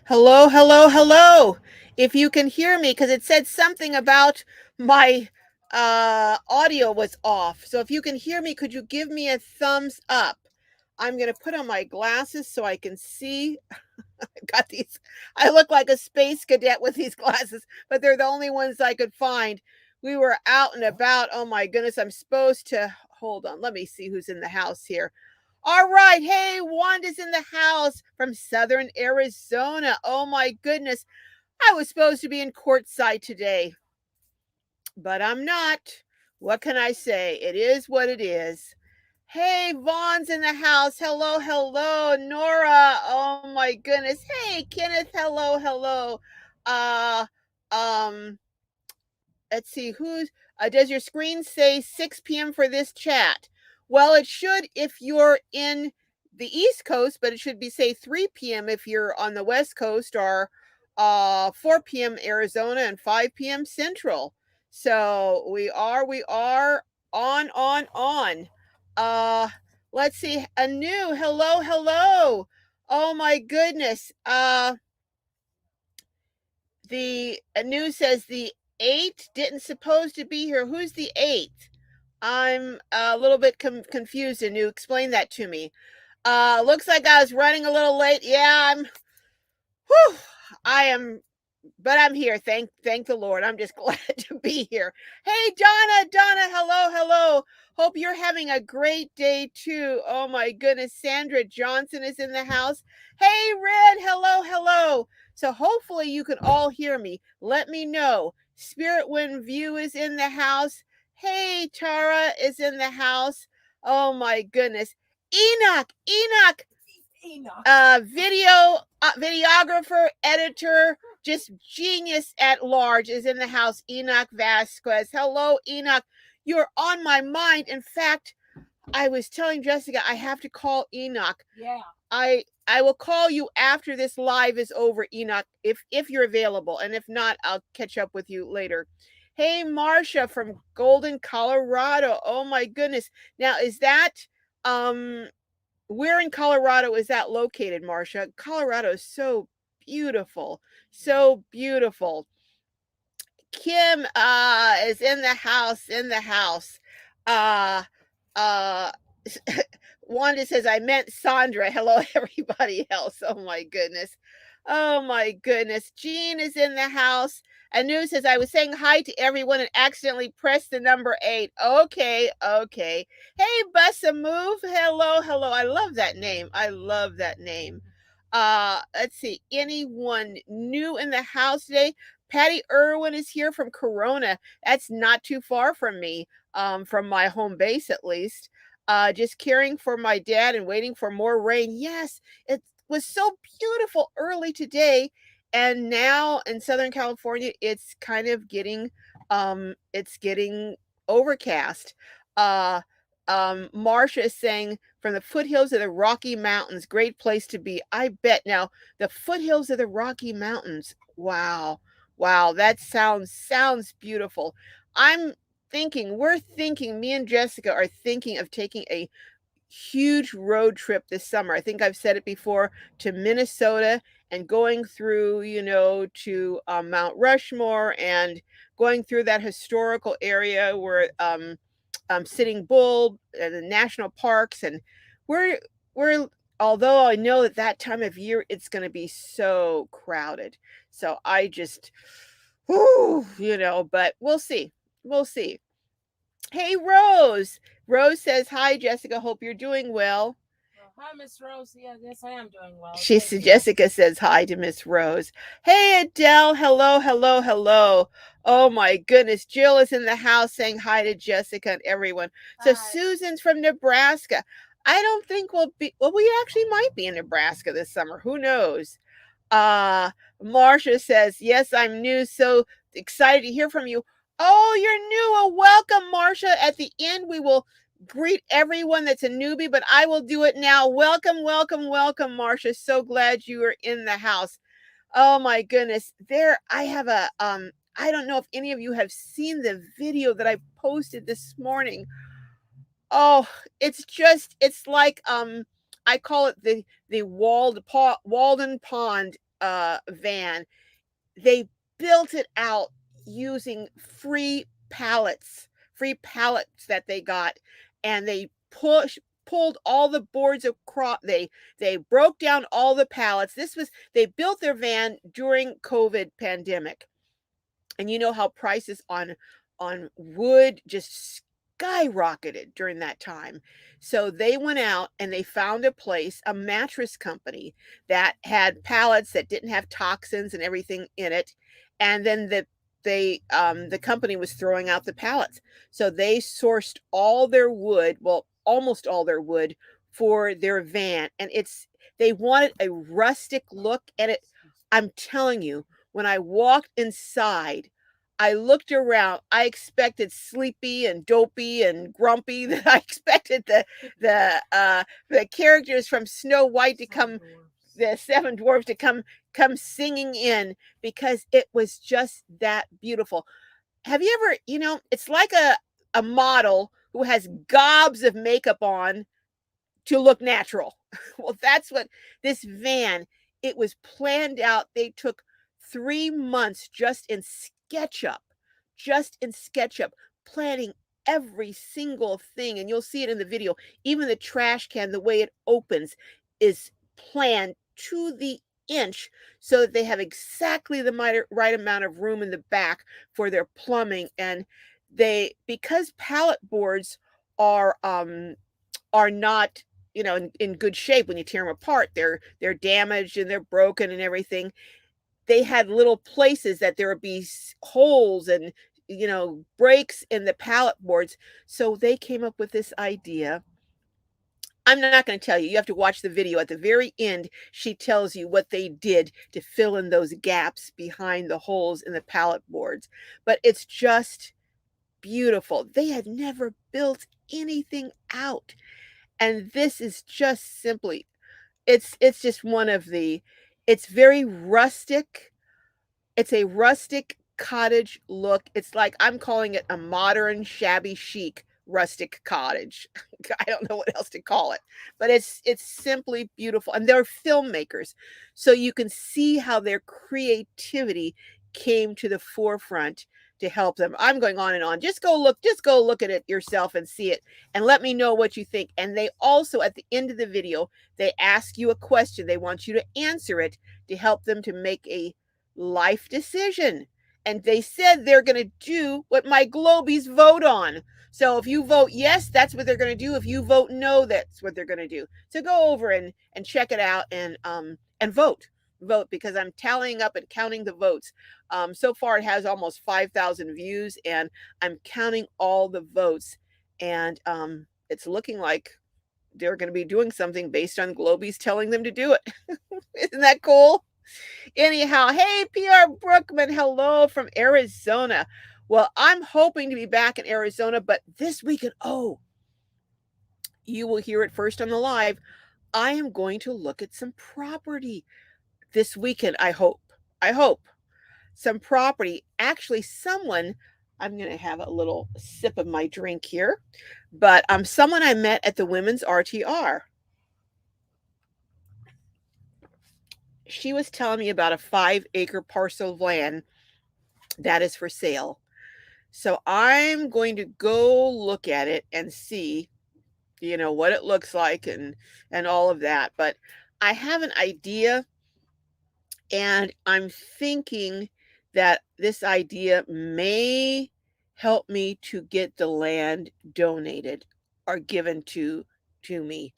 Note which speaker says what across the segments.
Speaker 1: Hello, hello, hello. If you can hear me, because it said something about my audio was off. So if you can hear me, could you give me a thumbs up? I'm going to put on my glasses so I can see. I've got these. I look like a space cadet with these glasses, but they're the only ones I could find. We were out and about. Oh my goodness, I'm supposed to hold on. Let me see who's in the house here. All right. Hey, Wanda's in the house from Southern Arizona. Oh my goodness. I was supposed to be in courtside today, but I'm not. What can I say? It is what it is. Hey, Vaughn's in the house. Hello, hello. Nora. Oh my goodness. Hey, Kenneth. Hello, hello. Uh um let's see who's does your screen say 6 p.m. for this chat? Well, it should if you're in the East Coast, but it should be say 3 p.m. if you're on the West Coast, or 4 p.m. Arizona and 5 p.m. Central. So we are on. Uh let's see. A new hello, hello. Oh my goodness. The news says the eight didn't supposed to be here. Who's the eight? I'm a little bit confused. And you explain that to me. Looks like I was running a little late. Yeah, whew, I am, but I'm here. Thank the Lord. I'm just glad to be here. Hey, Donna, hello, hello. Hope you're having a great day too. Oh my goodness, Sandra Johnson is in the house. Hey, Red, hello, hello. So hopefully you can all hear me. Let me know. Spirit Wind View is in the house. Hey, Tara is in the house. Oh my goodness. Enoch, videographer, editor, just genius at large is in the house. Enoch Vasquez. Hello, Enoch. You're on my mind. In fact, I was telling Jessica I have to call Enoch.
Speaker 2: Yeah.
Speaker 1: I will call you after this live is over, Enoch, if you're available, and if not, I'll catch up with you later. Hey, Marcia from Golden, Colorado. Oh my goodness. Now, is that where in Colorado is that located, Marcia? Colorado is so beautiful. So beautiful. Kim is in the house, Uh uh Wanda says I meant Sandra. Hello everybody else. Oh my goodness. Oh my goodness. Jean is in the house. Anu says I was saying hi to everyone and accidentally pressed the number 8. Okay, okay. Hey, Bussa Move. Hello, hello. I love that name. I love that name. Let's see. Anyone new in the house today? Patty Irwin is here from Corona. That's not too far from me, from my home base at least. Just caring for my dad and waiting for more rain. Yes, it was so beautiful early today, and now in Southern California, it's getting overcast. Uh, Marcia is saying from the foothills of the Rocky Mountains, great place to be. I bet. Now the foothills of the Rocky Mountains. Wow, wow, that sounds beautiful. I'm we're thinking, me and Jessica are thinking of taking a huge road trip this summer. I think I've said it before, to Minnesota, and going through, to Mount Rushmore, and going through that historical area where Sitting Bull and the national parks. And we're we're although I know that time of year it's going to be so crowded. So I just, whew, but we'll see. We'll see. Hey, Rose. Rose says, hi, Jessica. Hope you're doing well.
Speaker 2: Hi, Miss Rose. Yeah, yes, I am doing well.
Speaker 1: Jessica says hi to Miss Rose. Hey, Adele. Hello, hello, hello. Oh my goodness. Jill is in the house saying hi to Jessica and everyone. So
Speaker 2: Hi.
Speaker 1: Susan's from Nebraska. I don't think we actually might be in Nebraska this summer. Who knows? Marcia says, yes, I'm new. So excited to hear from you. Oh, you're new. Well, welcome, Marcia. At the end, we will greet everyone that's a newbie, but I will do it now. Welcome, welcome, welcome, Marcia. So glad you are in the house. Oh my goodness. There, I have I don't know if any of you have seen the video that I posted this morning. Oh, it's like I call it the Walden Pond van. They built it out using free pallets that they got, and they pulled all the boards across. They broke down all the pallets. They built their van during COVID pandemic, and you know how prices on wood just skyrocketed during that time. So they went out and they found a place, a mattress company that had pallets that didn't have toxins and everything in it. And then the company was throwing out the pallets. So they sourced all their wood, well, almost all their wood for their van. And they wanted a rustic look, and I'm telling you, when I walked inside, I looked around. I expected Sleepy and Dopey and Grumpy. That I expected the characters from Snow White to come, the seven dwarfs to come singing in, because it was just that beautiful. Have you ever, it's like a model who has gobs of makeup on to look natural. Well, that's what this van, it was planned out. They took 3 months just in SketchUp, planning every single thing. And you'll see it in the video. Even the trash can, the way it opens, is planned to the inch so that they have exactly the right amount of room in the back for their plumbing. And because pallet boards are are not, in good shape. When you tear them apart, they're damaged and they're broken and everything. They had little places that there would be holes and, breaks in the pallet boards. So they came up with this idea. I'm not going to tell you. You have to watch the video. At the very end, she tells you what they did to fill in those gaps behind the holes in the pallet boards. But it's just beautiful. They had never built anything out. And this is just simply, it's just one of the, it's very rustic. It's a rustic cottage look. It's like, I'm calling it a modern shabby chic rustic cottage. I don't know what else to call it, but it's simply beautiful. And they're filmmakers, so you can see how their creativity came to the forefront to help them. I'm going on and on. Just go look at it yourself and see it, and let me know what you think. And they also, at the end of the video, they ask you a question. They want you to answer it to help them to make a life decision. And they said they're going to do what my Glowbies vote on. So if you vote yes, that's what they're going to do. If you vote no, that's what they're going to do. So go over and check it out, and vote, because I'm tallying up and counting the votes. So far, it has almost 5,000 views, and I'm counting all the votes, and it's looking like they're going to be doing something based on Glowbies telling them to do it. Isn't that cool? Anyhow, hey, PR Brookman, hello from Arizona. Well, I'm hoping to be back in Arizona, but this weekend, you will hear it first on the live. I am going to look at some property this weekend. I hope. Some property. Actually, I'm going to have a little sip of my drink here, but someone I met at the Women's RTR. She was telling me about a 5-acre parcel of land that is for sale. So I'm going to go look at it and see, what it looks like and all of that. But I have an idea, and I'm thinking that this idea may help me to get the land donated or given to me.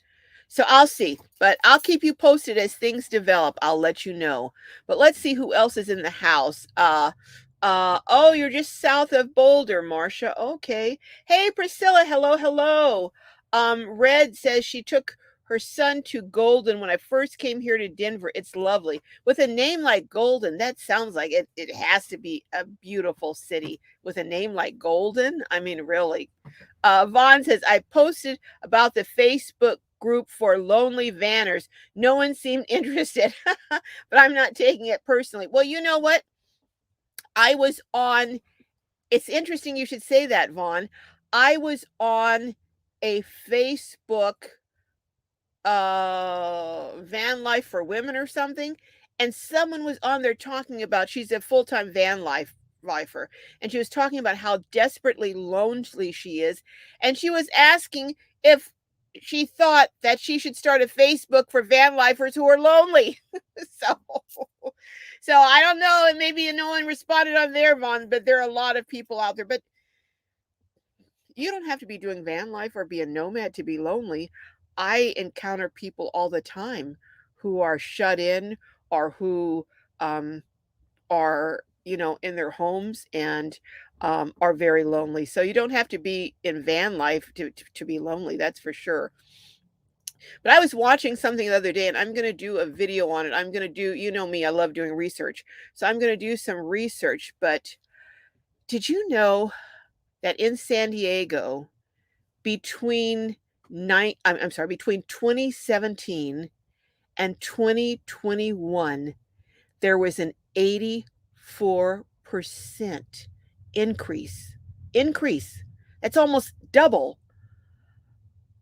Speaker 1: So I'll see, but I'll keep you posted as things develop. I'll let you know. But let's see who else is in the house. Oh, you're just south of Boulder, Marcia. Okay. Hey, Priscilla. Hello, hello. Red says she took her son to Golden when I first came here to Denver. It's lovely. With a name like Golden, that sounds like it has to be a beautiful city with a name like Golden. I mean, really. Vaughn says, I posted about the Facebook group for lonely vanners. No one seemed interested, but I'm not taking it personally. Well, you know what? I was on, it's interesting you should say that, Vaughn. I was on a Facebook van life for women or something, and someone was on there talking about, she's a full-time lifer, and she was talking about how desperately lonely she is, and she was asking if she thought that she should start a Facebook for van lifers who are lonely. so so I don't know, and maybe no one responded on their one, but there are a lot of people out there. But you don't have to be doing van life or be a nomad to be lonely. I encounter people all the time who are shut in, or who um, are, in their homes, and are very lonely. So you don't have to be in van life to be lonely, that's for sure. But I was watching something the other day, and I'm going to do a video on it. I'm going to do, me, I love doing research. So I'm going to do some research. But did you know that in San Diego, between between 2017 and 2021, there was an 84% increase. Increase. That's almost double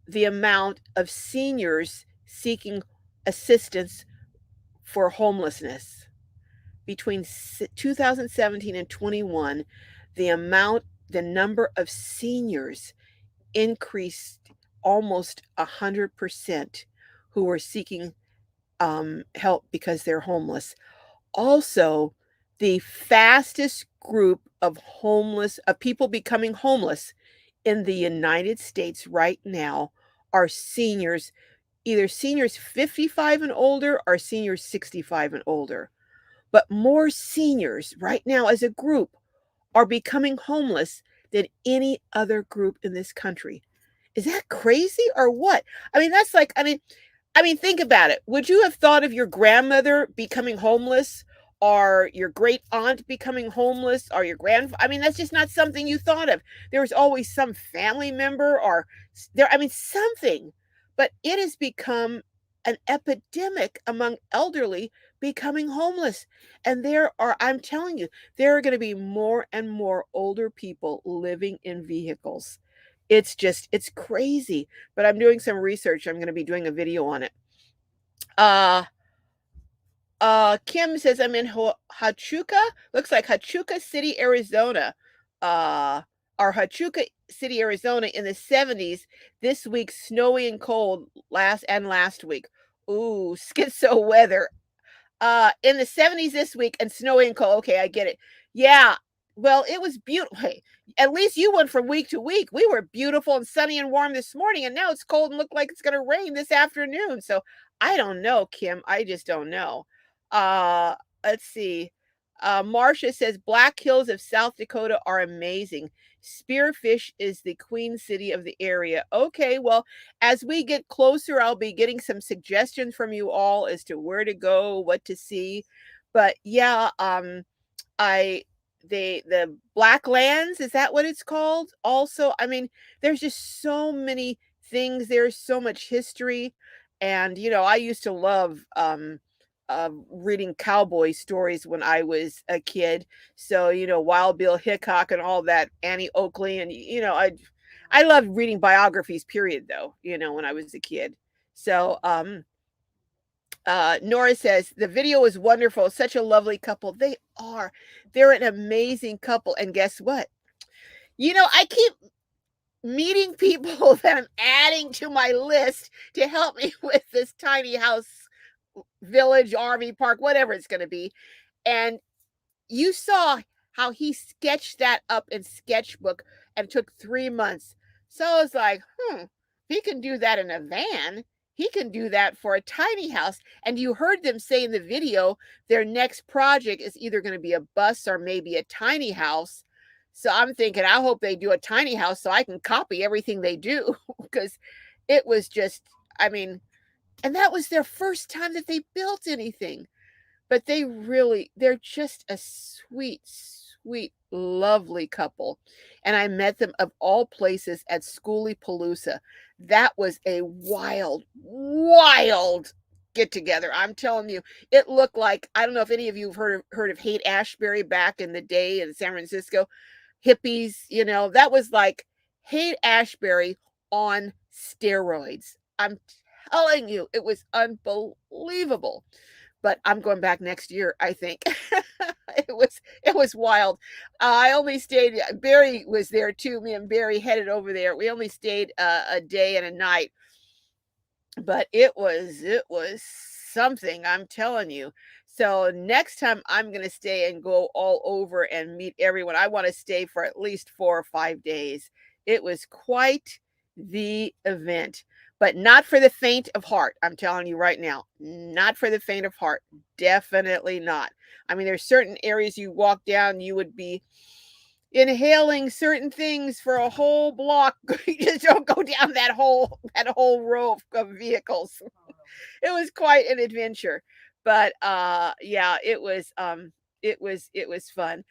Speaker 1: the amount of seniors seeking assistance for homelessness. Between 2017 and 21, the number of seniors increased almost 100% who were seeking help because they're homeless. Also, the fastest group of people becoming homeless in the United States right now are seniors, either seniors 55 and older or seniors 65 and older. But more seniors right now as a group are becoming homeless than any other group in this country. Is that crazy or what? I mean, that's like, I mean, think about it. Would you have thought of your grandmother becoming homeless, or your great aunt becoming homeless, or your grandfather? I mean, that's just not something you thought of. There was always some family member, or something. But it has become an epidemic among elderly becoming homeless. And I'm telling you, there are going to be more and more older people living in vehicles. It's crazy. But I'm doing some research. I'm going to be doing a video on it. Uh Kim says I'm in Hachuca. Looks like Hachuca City, Arizona. Uh or Hachuca City, Arizona in the 70s. This week snowy and cold last week. Ooh, schizo weather. In the 70s this week and snowy and cold. Okay, I get it. Yeah. Well, it was beautiful. Hey, at least you went from week to week. We were beautiful and sunny and warm this morning, and now it's cold and look like it's going to rain this afternoon. So I don't know, Kim. I just don't know. Uh, let's see. Marcia says Black Hills of South Dakota are amazing. Spearfish is the queen city of the area. Okay, well, as we get closer, I'll be getting some suggestions from you all as to where to go, what to see. But yeah, I the Black Lands, is that what it's called? Also, I mean, there's just so many things. There's so much history, and I used to love reading cowboy stories when I was a kid. So Wild Bill Hickok and all that, Annie Oakley, and I loved reading biographies. Period, though. When I was a kid. So Nora says the video is wonderful. Such a lovely couple. They are. They're an amazing couple. And guess what? I keep meeting people that I'm adding to my list to help me with this tiny house, village, RV park, whatever it's going to be. And you saw how he sketched that up in Sketchbook and took 3 months. So I was like, he can do that in a van. He can do that for a tiny house. And you heard them say in the video, their next project is either going to be a bus or maybe a tiny house. So I'm thinking, I hope they do a tiny house so I can copy everything they do, because it was just, I mean, and that was their first time that they built anything. But they're just a sweet, sweet, lovely couple. And I met them of all places at Schoolie Palooza. That was a wild, wild get together. I'm telling you, it looked like, I don't know if any of you have heard of Haight Ashbury back in the day in San Francisco. Hippies, that was like Haight Ashbury on steroids. I'm telling you, it was unbelievable. but I'm going back next year, I think. It was wild. I only stayed. Barry was there too. Me and Barry headed over there. We only stayed a day and a night, but it was something, I'm telling you. So next time I'm going to stay and go all over and meet everyone. I want to stay for at least 4 or 5 days. It was quite the event, but not for the faint of heart. I'm telling you right now, not for the faint of heart. Definitely not. I mean, there's certain areas you walk down, you would be inhaling certain things for a whole block. You just don't go down that whole row of vehicles. It was quite an adventure. But yeah, it was fun.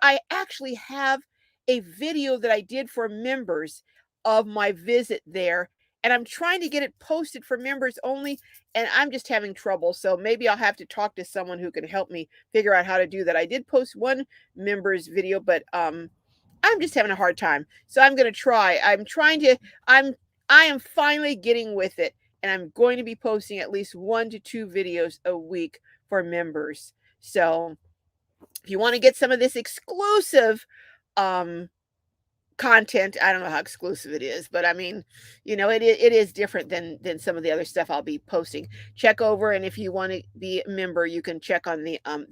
Speaker 1: I actually have a video that I did for members of my visit there, and I'm trying to get it posted for members only, and I'm just having trouble. So maybe I'll have to talk to someone who can help me figure out how to do that. I did post one members video, but I'm just having a hard time. So I'm going to try. I'm I am finally getting with it, and I'm going to be posting at least 1 to 2 videos a week for members. So if you want to get some of this exclusive um content, I don't know how exclusive it is, but I mean, it is different than some of the other stuff I'll be posting. Check over, and if you want to be a member, you can check on the I was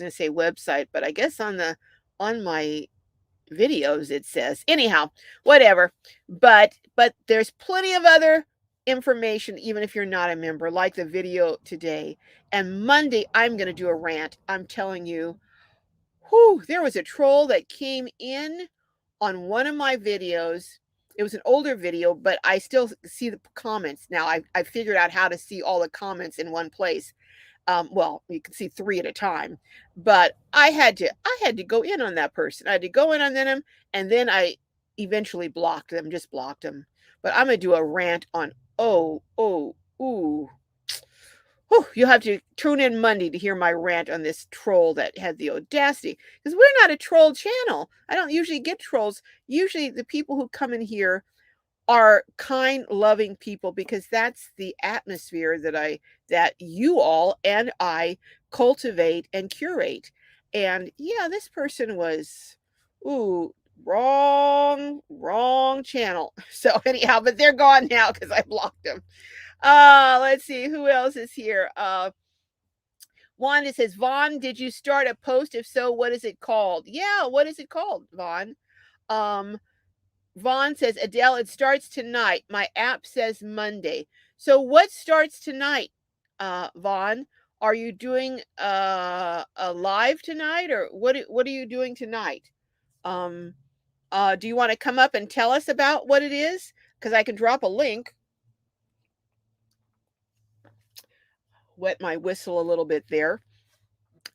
Speaker 1: going to say website, but I guess on my videos it says. Anyhow, whatever. But there's plenty of other information even if you're not a member, like the video today. And Monday I'm going to do a rant. I'm telling you, whew, there was a troll that came in on one of my videos. It was an older video, but I still see the comments now. I figured out how to see all the comments in one place. Well, you can see 3 at a time, but I had to go in on that person. I had to go in on them, and then I eventually blocked them, just blocked them. But I'm gonna do a rant on, ooh. Whew, you'll have to tune in Monday to hear my rant on this troll that had the audacity. Because we're not a troll channel. I don't usually get trolls. Usually the people who come in here are kind, loving people, because that's the atmosphere that you all and I cultivate and curate. And yeah, this person was, ooh, wrong channel. So anyhow, but they're gone now because I blocked them. Let's see who else is here. Wanda says, Vaughn, did you start a post? If so, what is it called? Yeah, what is it called, Vaughn? Um, Vaughn says, Adele, it starts tonight. My app says Monday. So what starts tonight, Vaughn? Are you doing a live tonight, or what are you doing tonight? Um, do you want to come up and tell us about what it is? Because I can drop a link. Wet my whistle a little bit there.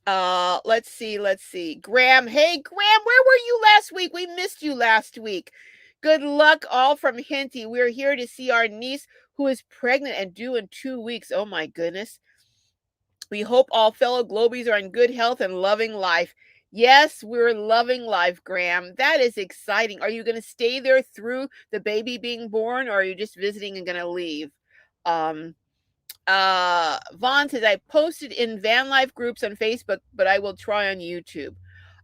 Speaker 1: Let's see. Graham, hey Graham, where were you last week? We missed you last week. Good luck, all from Hinty. We're here to see our niece who is pregnant and due in 2 weeks. Oh my goodness. We hope all fellow Globies are in good health and loving life. Yes, we're loving life, Graham. That is exciting. Are you going to stay there through the baby being born, or are you just visiting and going to leave? Um, Vaughn says, I posted in van life groups on Facebook, but I will try on YouTube.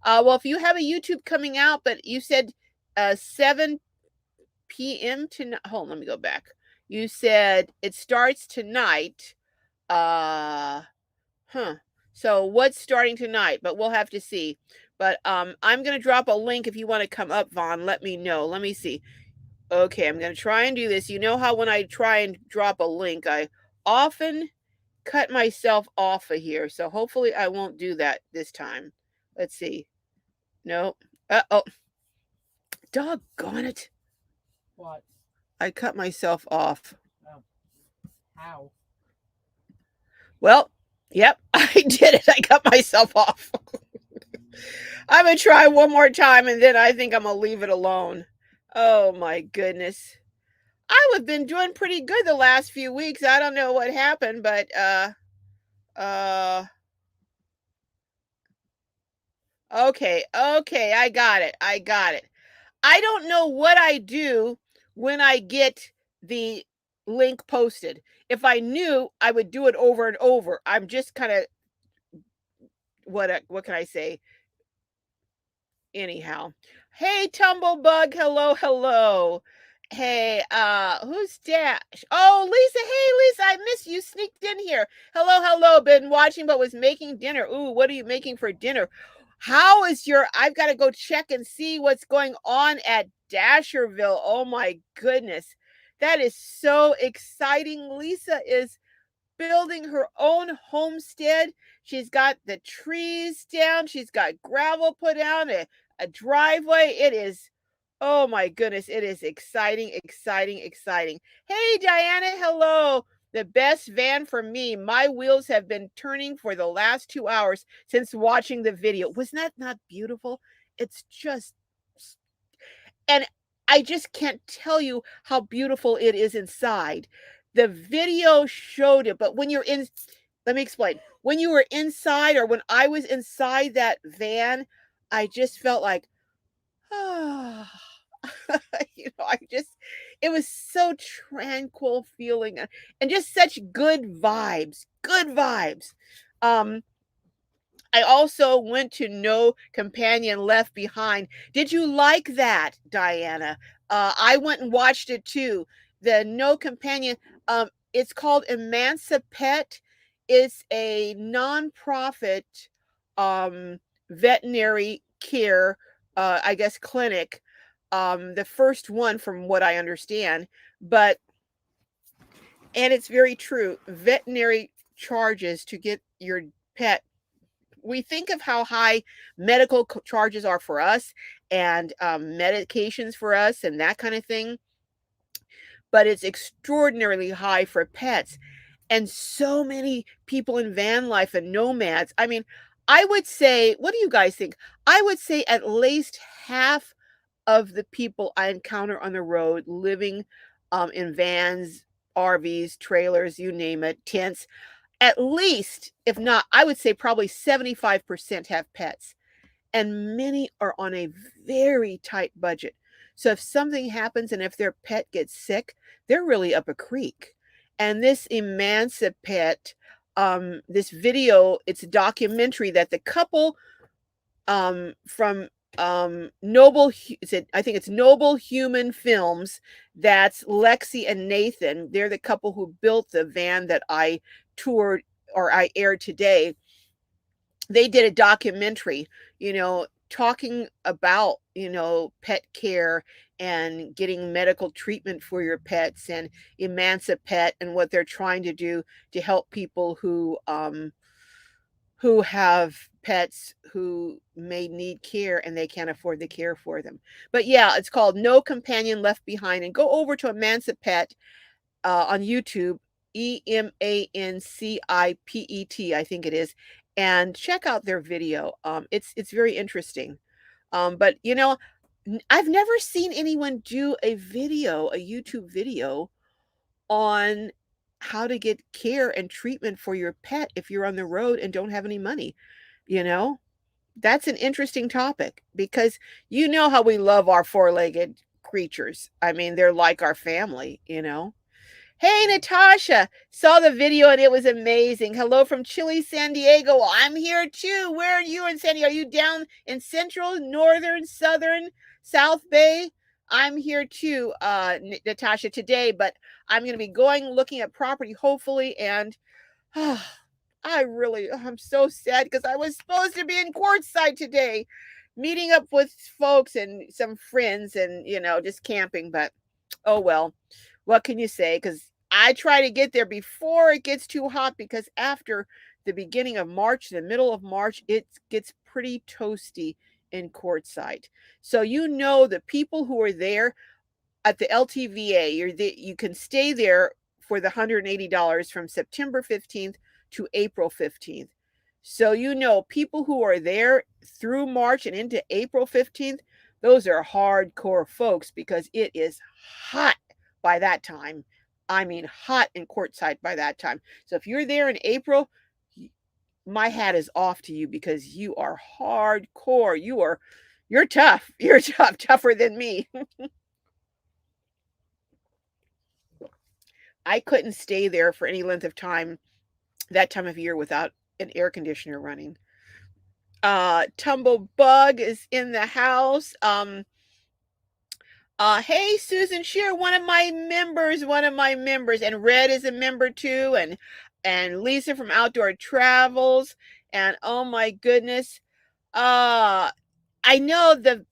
Speaker 1: Well, if you have a YouTube coming out, but you said 7 p.m. tonight. Hold on, let me go back. You said it starts tonight. Uh, huh. So what's starting tonight? But we'll have to see. But I'm gonna drop a link if you want to come up, Vaughn. Let me know. Let me see. Okay, I'm gonna try and do this. You know how when I try and drop a link, I often cut myself off of here. So hopefully I won't do that this time. Let's see. No. Oh, doggone it.
Speaker 2: What?
Speaker 1: I cut myself off.
Speaker 2: Oh. How?
Speaker 1: Well, yep, I did it. I cut myself off. I'm going to try one more time, and then I think I'm going to leave it alone. Oh my goodness. I've been doing pretty good the last few weeks. I don't know what happened, but uh okay, I got it. I don't know what I do when I get the link posted. If I knew, I would do it over and over. I'm just kind of what can I say? Anyhow. Hey, Tumblebug. Hello, hello. Hey, who's Dash? Oh, Lisa. Hey, Lisa, I missed you. Sneaked in here. Hello, hello. Been watching, but was making dinner. Ooh, what are you making for dinner? How is your? I've got to go check and see what's going on at Dasherville. Oh my goodness, that is so exciting. Lisa is building her own homestead. She's got the trees down, she's got gravel put down, a driveway. It is, oh my goodness, it is exciting, exciting, exciting. Hey, Diana, hello. The best van for me. My wheels have been turning for the last 2 hours since watching the video. Wasn't that not beautiful? It's just, and I just can't tell you how beautiful it is inside. The video showed it, but when you're in, let me explain. When you were inside, or when I was inside that van, I just felt like, ah, I just, it was so tranquil feeling, and just such good vibes, good vibes. Um, I also went to No Companion Left Behind. Did you like that, Diana? I went and watched it too. The No Companion, it's called Emancipet. It's a nonprofit veterinary care, I guess, clinic. The first one, from what I understand. But, and it's very true, veterinary charges to get your pet, we think of how high medical charges are for us, and medications for us and that kind of thing, but it's extraordinarily high for pets. And so many people in van life and nomads. I mean, I would say, what do you guys think? I would say at least half of the people I encounter on the road living in vans, RVs, trailers, you name it, tents, at least, if not, I would say probably 75% have pets, and many are on a very tight budget. So if something happens and if their pet gets sick, they're really up a creek. And this Emancipate, this video, it's a documentary that the couple from Noble, I think it's Noble Human Films. That's Lexi and Nathan. They're the couple who built the van that I toured, or I aired today. They did a documentary, talking about, pet care and getting medical treatment for your pets, and Emancipate, and what they're trying to do to help people who have pets who may need care and they can't afford the care for them. But yeah, it's called No Companion Left Behind. And go over to Emancipet on YouTube, Emancipet, I think it is, and check out their video. It's very interesting. But I've never seen anyone do a video, a YouTube video on how to get care and treatment for your pet if you're on the road and don't have any money. You know, that's an interesting topic, because you know how we love our four-legged creatures. I mean, they're like our family. Hey, Natasha, saw the video and it was amazing. Hello from chilly San Diego. I'm here too. Where are you in San Diego? Are you down in central, northern, southern, South Bay? I'm here too, Natasha, today, but I'm going to be going looking at property, hopefully, and I'm so sad because I was supposed to be in Quartzsite today, meeting up with folks and some friends, and, just camping, but oh well. What can you say? Because I try to get there before it gets too hot, because after the beginning of March, the middle of March, it gets pretty toasty in Quartzsite. So the people who are there at the LTVA, you can stay there for the $180 from September 15th to April 15th. So people who are there through March and into April 15th, those are hardcore folks, because it is hot by that time. I mean, hot in Quartzsite by that time. So if you're there in April, my hat is off to you, because you are hardcore. You're tough. You're tough, tougher than me. I couldn't stay there for any length of time that time of year without an air conditioner running. Tumble Bug is in the house. Hey, Susan Shear, one of my members, and Red is a member too, and Lisa from Outdoor Travels, and oh my goodness, uh, I know the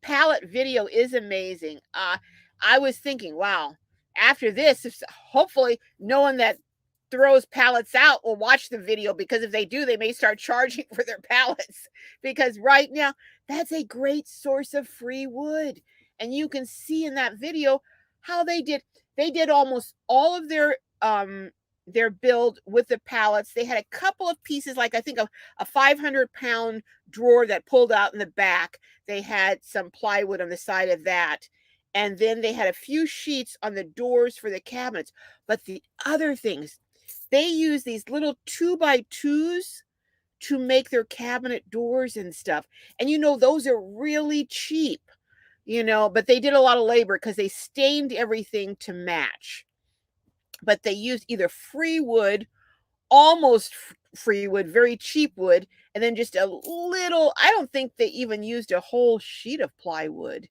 Speaker 1: palette video is amazing. I was thinking, wow, after this, if, hopefully, no one that throws pallets out will watch the video, because if they do, they may start charging for their pallets. Because right now, that's a great source of free wood, and you can see in that video how they did almost all of their build with the pallets. They had a couple of pieces, like I think a 500-pound drawer that pulled out in the back. They had some plywood on the side of that. And then they had a few sheets on the doors for the cabinets. But the other things, they use these little 2x2s to make their cabinet doors and stuff. And those are really cheap, but they did a lot of labor because they stained everything to match. But they used either free wood, almost free wood, very cheap wood, and then just a little, I don't think they even used a whole sheet of plywood.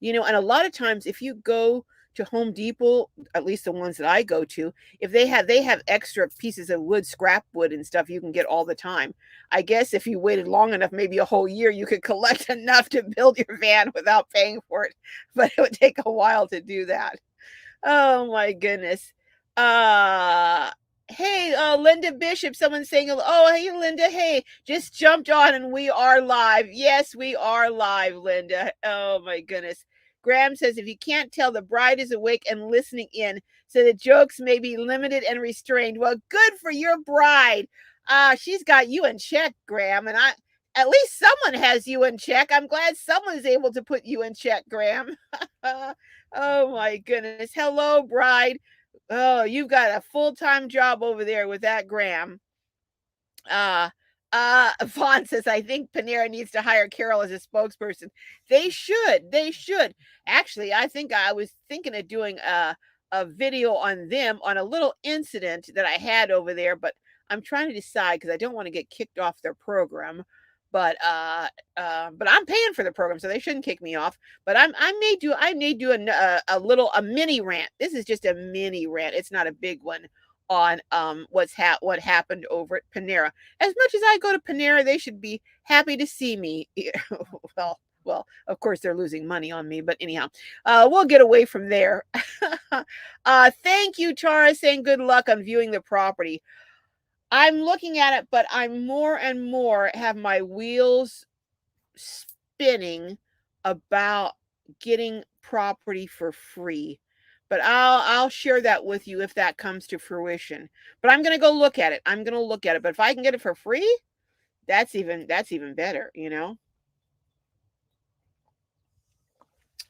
Speaker 1: And a lot of times if you go to Home Depot, at least the ones that I go to, if they have extra pieces of wood, scrap wood and stuff you can get all the time. I guess if you waited long enough, maybe a whole year, you could collect enough to build your van without paying for it, but it would take a while to do that. Oh my goodness. Uh hey, Linda Bishop, someone's saying, oh, hey Linda, hey, just jumped on and we are live. Yes, we are live, Linda. Oh my goodness. Graham says, if you can't tell, the bride is awake and listening in, so the jokes may be limited and restrained. Well, good for your bride. She's got you in check, Graham, and at least someone has you in check. I'm glad someone's able to put you in check, Graham. Oh my goodness. Hello, bride. Oh, you've got a full-time job over there with that Graham. Vaughn says, I think Panera needs to hire Carol as a spokesperson. They should. They should. Actually, I think I was thinking of doing a video on them, on a little incident that I had over there, but I'm trying to decide because I don't want to get kicked off their program. But I'm paying for the program, so they shouldn't kick me off. But I may do a mini rant. This is just a mini rant. It's not a big one on what happened over at Panera. As much as I go to Panera, they should be happy to see me. Well, of course they're losing money on me, but anyhow, we'll get away from there. Thank you, Tara, saying good luck on viewing the property. I'm looking at it, but I'm more and more have my wheels spinning about getting property for free. But I'll share that with you if that comes to fruition. But I'm gonna go look at it. I'm gonna look at it. But if I can get it for free, that's even better,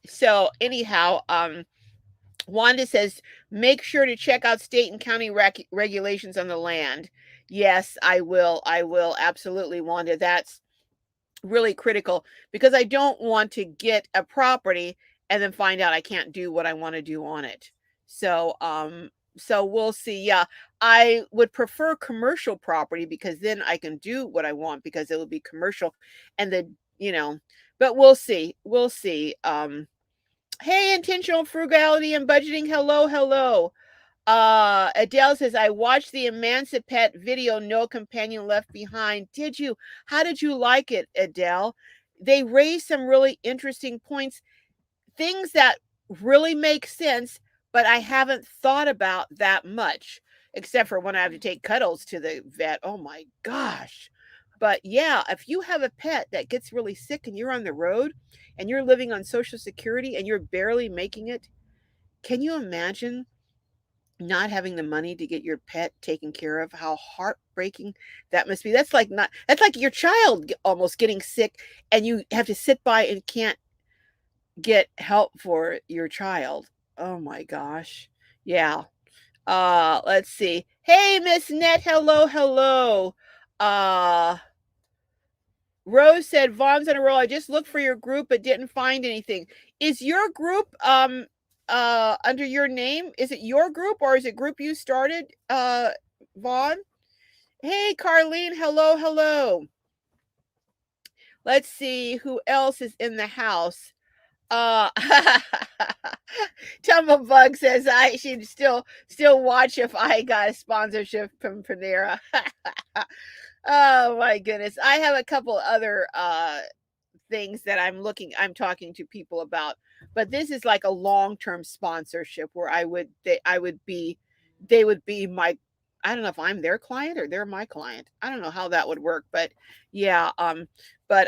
Speaker 1: So anyhow, Wanda says, make sure to check out state and county regulations on the land. Yes, I will. I will. Absolutely, Wanda. That's really critical, because I don't want to get a property and then find out I can't do what I want to do on it. So we'll see. Yeah, I would prefer commercial property, because then I can do what I want, because it will be commercial, and but we'll see. We'll see. Hey, intentional frugality and budgeting. Hello, hello. Adele says, I watched the Emancipet video, No Companion Left Behind. Did you? How did you like it, Adele? They raised some really interesting points, things that really make sense, but I haven't thought about that much, except for when I have to take Cuddles to the vet. Oh my gosh. But yeah, if you have a pet that gets really sick and you're on the road and you're living on Social Security and you're barely making it, can you imagine not having the money to get your pet taken care of? How heartbreaking that must be. That's like your child almost getting sick and you have to sit by and can't get help for your child. Oh my gosh. Yeah. Let's see. Hey, Miss Net. Hello, hello. Uh Rose said, Vaughn's on a roll. I just looked for your group but didn't find anything. Is your group under your name? Is it your group or is it group you started, Vaughn? Hey, Carlene. Hello, hello. Let's see who else is in the house. Uh Tumblebug says I should still watch if I got a sponsorship from Panera. Oh my goodness. I have a couple other things that I'm talking to people about, but this is like a long-term sponsorship where they would be my, I don't know if I'm their client or they're my client. I don't know how that would work, but yeah, but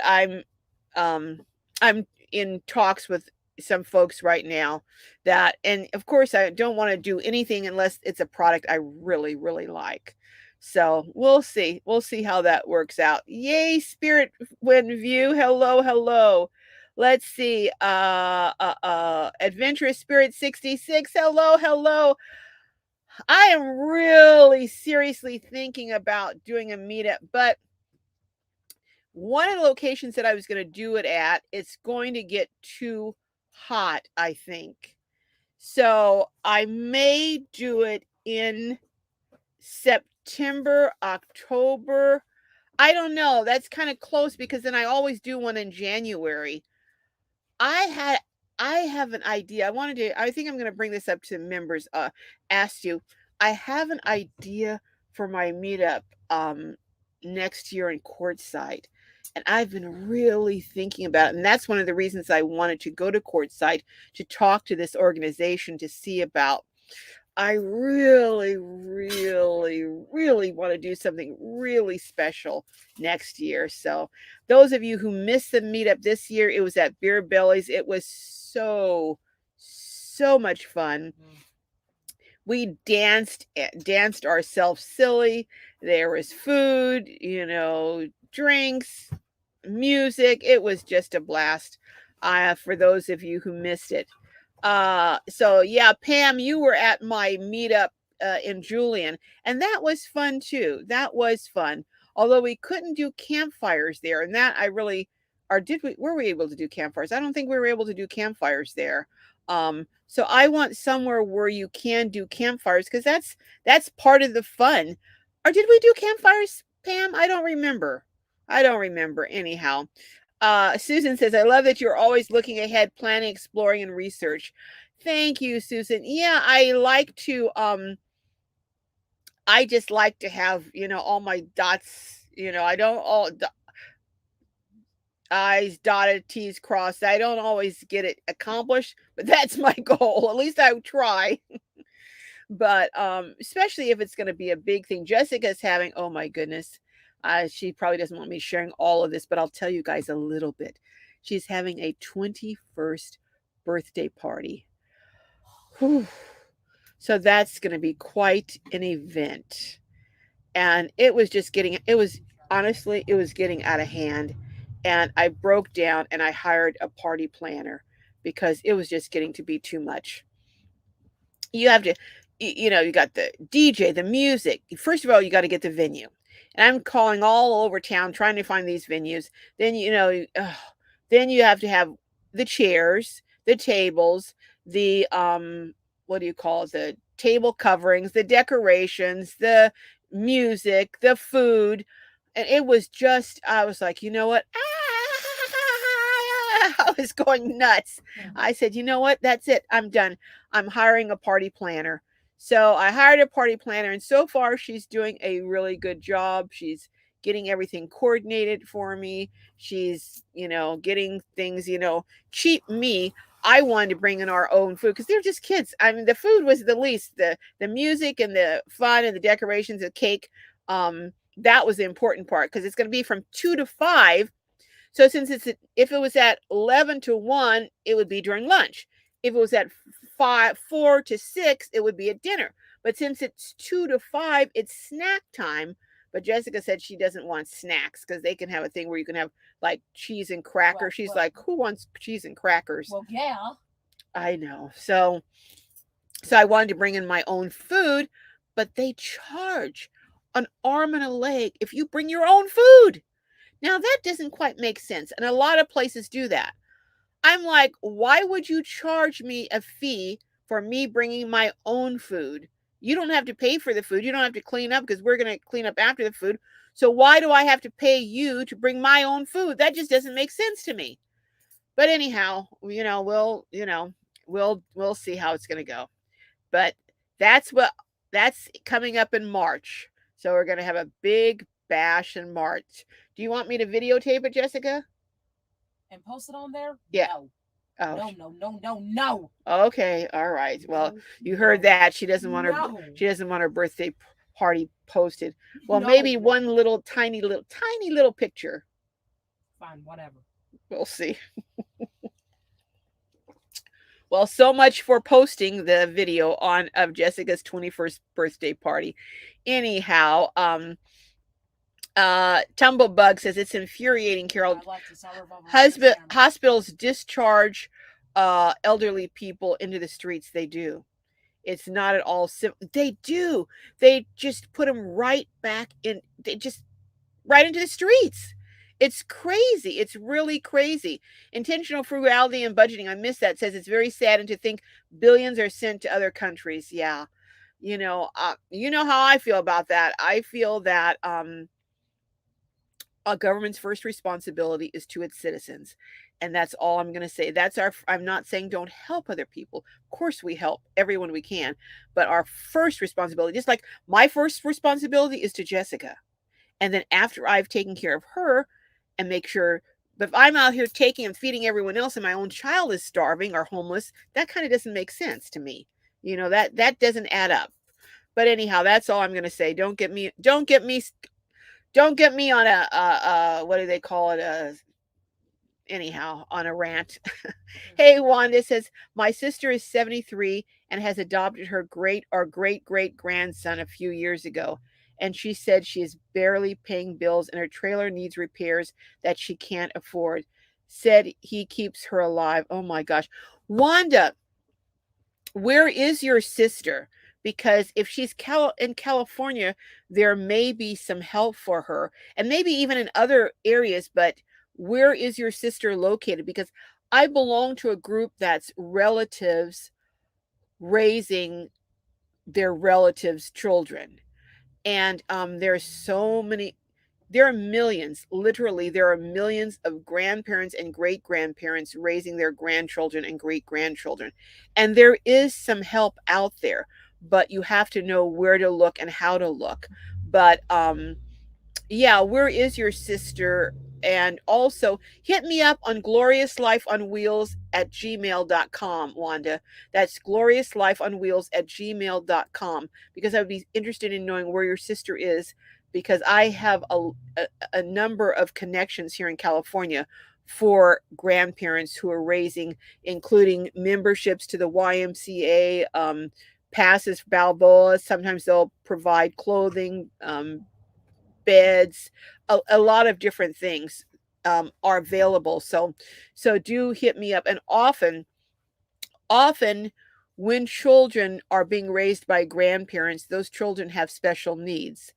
Speaker 1: um I'm in talks with some folks right now that, and of course I don't want to do anything unless it's a product I really really like. So we'll see. We'll see how that works out. Yay, Spirit Wind View. Hello, hello. Let's see. Adventurous Spirit 66. Hello, hello. I am really seriously thinking about doing a meetup, but one of the locations that I was going to do it at, it's going to get too hot, I think. So I may do it in September, October. I don't know. That's kind of close because then I always do one in January. I had I have an idea. I think I'm going to bring this up to members, ask you. I have an idea for my meetup next year in Quartzsite. And I've been really thinking about it. And that's one of the reasons I wanted to go to Quartzsite, to talk to this organization to see about. I really, really, really want to do something really special next year. So, those of you who missed the meetup this year, it was at Beer Bellies. It was so much fun. We danced ourselves silly. There was food, drinks, music. It was just a blast. For those of you who missed it. So yeah, Pam, you were at my meetup in Julian, and that was fun too. That was fun. Although we couldn't do campfires there, and that I really, or did we? Were we able to do campfires? I don't think we were able to do campfires there. So I want somewhere where you can do campfires because that's part of the fun. Or did we do campfires, Pam? I don't remember. I don't remember. Anyhow, Susan says, I love that you're always looking ahead, planning, exploring, and research. Thank you, Susan. Yeah, I just like to have, all my dots, I don't all I's dotted, T's crossed. I don't always get it accomplished, but that's my goal. At least I try. But especially if it's going to be a big thing. Jessica's having, oh my goodness, she probably doesn't want me sharing all of this, but I'll tell you guys a little bit. She's having a 21st birthday party. Whew. So that's going to be quite an event. And it was getting out of hand. And I broke down and I hired a party planner because it was just getting to be too much. You have to, you got the DJ, the music. First of all, you got to get the venue. And I'm calling all over town trying to find these venues. Then, then you have to have the chairs, the tables, the, what do you call it? The table coverings, the decorations, the music, the food. And it was just, I was like, you know what? I was going nuts. I said, you know what? That's it. I'm done. I'm hiring a party planner. So I hired a party planner, and so far she's doing a really good job. She's getting everything coordinated for me. She's, getting things, cheap me. I wanted to bring in our own food because they're just kids. I mean, the food was the least. The music and the fun and the decorations, the cake, that was the important part because it's going to be from 2 to 5. So if it was at 11 to 1, it would be during lunch. If it was at 4 to 6, it would be at dinner. But since it's 2 to 5, it's snack time. But Jessica said she doesn't want snacks because they can have a thing where you can have like cheese and crackers. She's like, who wants cheese and crackers?
Speaker 2: Well, yeah.
Speaker 1: I know. So I wanted to bring in my own food, but they charge an arm and a leg if you bring your own food. Now, that doesn't quite make sense, and a lot of places do that. I'm like, why would you charge me a fee for me bringing my own food. You don't have to pay for the food. You don't have to clean up because we're going to clean up after the food. So why do I have to pay you to bring my own food? That just doesn't make sense to me. But anyhow, we'll see how it's going to go. But that's what that's coming up in March. So we're going to have a big bash in March. Do you want me to videotape it, Jessica?
Speaker 2: And post it on there?
Speaker 1: Yeah.
Speaker 2: No.
Speaker 1: Oh.
Speaker 2: No.
Speaker 1: Okay, all right. Well,
Speaker 2: No,
Speaker 1: you heard
Speaker 2: no,
Speaker 1: that. She doesn't want her birthday party posted. Well, maybe
Speaker 2: no.
Speaker 1: one little tiny little picture.
Speaker 2: Fine, whatever.
Speaker 1: We'll see. Well, so much for posting the video on of Jessica's 21st birthday party. Anyhow, Tumblebug says it's infuriating, Carol.
Speaker 2: I like to celebrate my family.
Speaker 1: Hospitals discharge elderly people into the streets. They do. It's not at all simple. They do. They just put them right back in. They just right into the streets. It's crazy. It's really crazy. Intentional frugality and budgeting. I miss that. Says it's very sad and to think billions are sent to other countries. Yeah. You know how I feel about that. I feel that a government's first responsibility is to its citizens. And that's all I'm going to say. I'm not saying don't help other people. Of course, we help everyone we can. But our first responsibility, just like my first responsibility is to Jessica. And then after I've taken care of her and make sure, but if I'm out here taking and feeding everyone else and my own child is starving or homeless, that kind of doesn't make sense to me. That doesn't add up. But anyhow, that's all I'm going to say. Don't get me on a what do they call it? Anyhow, on a rant. Hey, Wanda says my sister is 73 and has adopted her great great grandson a few years ago. And she said she is barely paying bills and her trailer needs repairs that she can't afford. Said he keeps her alive. Oh my gosh. Wanda, where is your sister? Because if she's in California, there may be some help for her, and maybe even in other areas. But where is your sister located? Because I belong to a group that's relatives raising their relatives' children, and there's so many. There are millions, literally, there are millions of grandparents and great grandparents raising their grandchildren and great grandchildren. And there is some help out there, but you have to know where to look and how to look. But yeah, where is your sister? And also hit me up on gloriouslifeonwheels@gmail.com, Wanda. That's gloriouslifeonwheels@gmail.com, because I would be interested in knowing where your sister is, because I have a number of connections here in California for grandparents who are raising, including memberships to the YMCA, passes Balboa. Sometimes they'll provide clothing, beds, a lot of different things are available. So do hit me up. And often when children are being raised by grandparents, those children have special needs,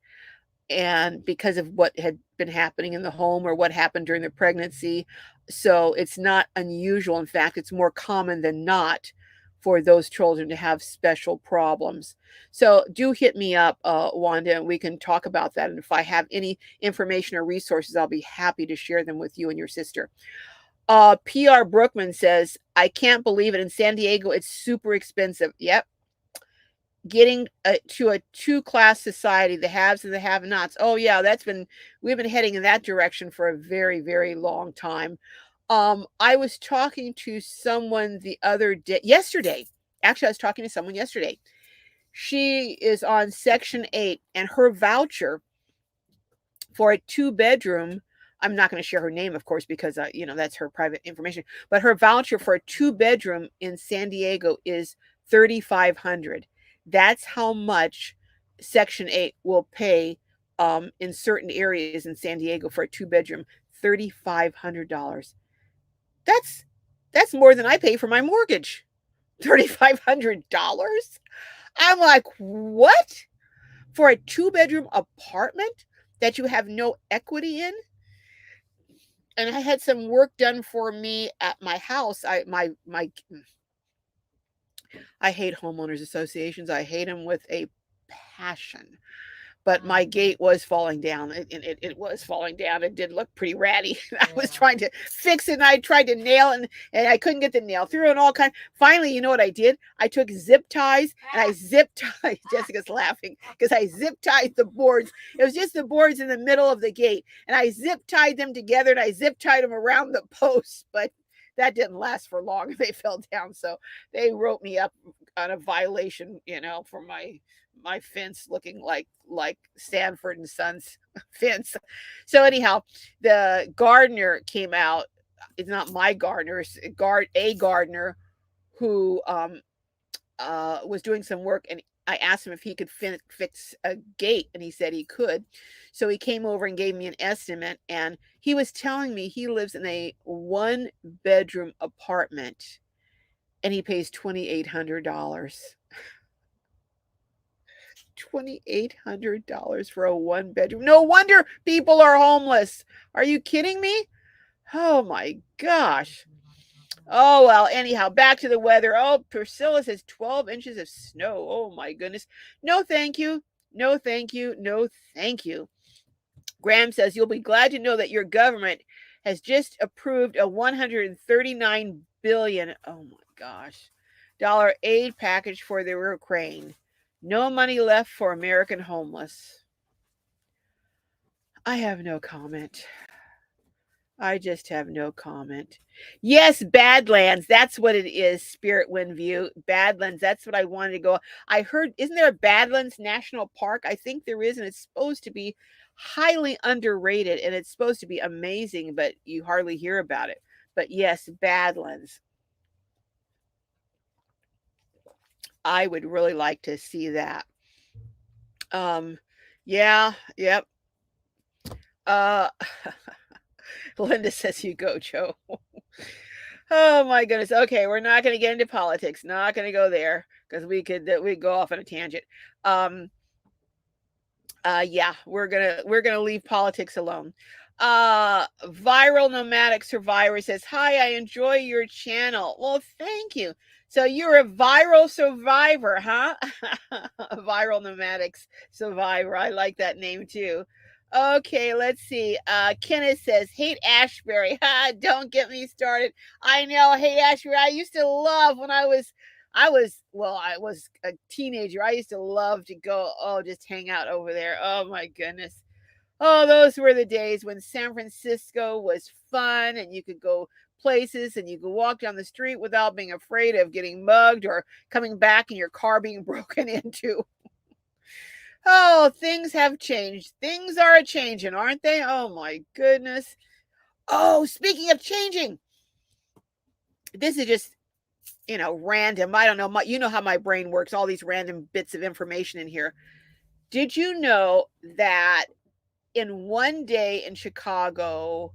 Speaker 1: and because of what had been happening in the home or what happened during the pregnancy. So it's not unusual. In fact, it's more common than not for those children to have special problems. So do hit me up, Wanda, and we can talk about that. And if I have any information or resources, I'll be happy to share them with you and your sister. PR Brookman says, I can't believe it. In San Diego, it's super expensive. Yep. Getting to a two-class society, the haves and the have-nots. Oh yeah, we've been heading in that direction for a very, very long time. I was talking to someone yesterday. Actually, I was talking to someone yesterday. She is on Section 8, and her voucher for a two-bedroom, I'm not going to share her name, of course, because that's her private information. But her voucher for a two-bedroom in San Diego is $3,500. That's how much Section 8 will pay in certain areas in San Diego for a two-bedroom. $3,500. That's more than I pay for my mortgage. $3,500. I'm like, what? For a two-bedroom apartment that you have no equity in? And I had some work done for me at my house. I hate homeowners associations. I hate them with a passion. But my gate was falling down. It was falling down. It did look pretty ratty. I was
Speaker 2: Yeah.
Speaker 1: trying to fix it, and I tried to nail it, and I couldn't get the nail through, and all kind. Finally, you know what I did? I took zip ties and I zip tied. Jessica's laughing because I zip tied the boards. It was just the boards in the middle of the gate, and I zip tied them together, and I zip tied them around the posts, but that didn't last for long. They fell down, so they wrote me up on a violation, for my fence looking like Sanford and Sons fence. So anyhow, the gardener came out. It's not my gardener, it's a gardener who was doing some work, and I asked him if he could fix a gate, and he said he could. So he came over and gave me an estimate, and he was telling me he lives in a 1-bedroom apartment, and he pays $2,800. $2,800 for a 1-bedroom. No wonder people are homeless. Are you kidding me? Oh my gosh. Oh, well, anyhow, back to the weather. Oh, Priscilla says 12 inches of snow. Oh my goodness. No, thank you. No, thank you. No, thank you. Graham says you'll be glad to know that your government has just approved a 139 billion, oh my gosh, dollar aid package for the Ukraine. No money left for American homeless. I have no comment. I just have no comment. Yes, Badlands. That's what it is, Spirit Wind View. Badlands. That's what I wanted to go. I heard, isn't there a Badlands National Park? I think there is, and it's supposed to be highly underrated, and it's supposed to be amazing, but you hardly hear about it. But yes, Badlands. I would really like to see that. Um, yeah, yep. Uh, Linda says you go, Joe. Oh my goodness. Okay, we're not going to get into politics. Not going to go there because we go off on a tangent. Um, yeah, we're gonna leave politics alone. Viral nomadic survivor says, "Hi, I enjoy your channel." Well, thank you. So you're a viral survivor, huh? Viral nomadics survivor. I like that name too. Okay, let's see. Kenneth says, "Hate Ashbury." Ha, don't get me started. I know, hate Ashbury. I used to love when I was a teenager. I used to love to go, just hang out over there. Oh my goodness. Oh, those were the days when San Francisco was fun and you could go places and you could walk down the street without being afraid of getting mugged or coming back and your car being broken into. Oh, things have changed. Things are a changing, aren't they? Oh my goodness. Oh, speaking of changing, this is just random. I don't know. You know how my brain works, all these random bits of information in here. Did you know that in one day in Chicago,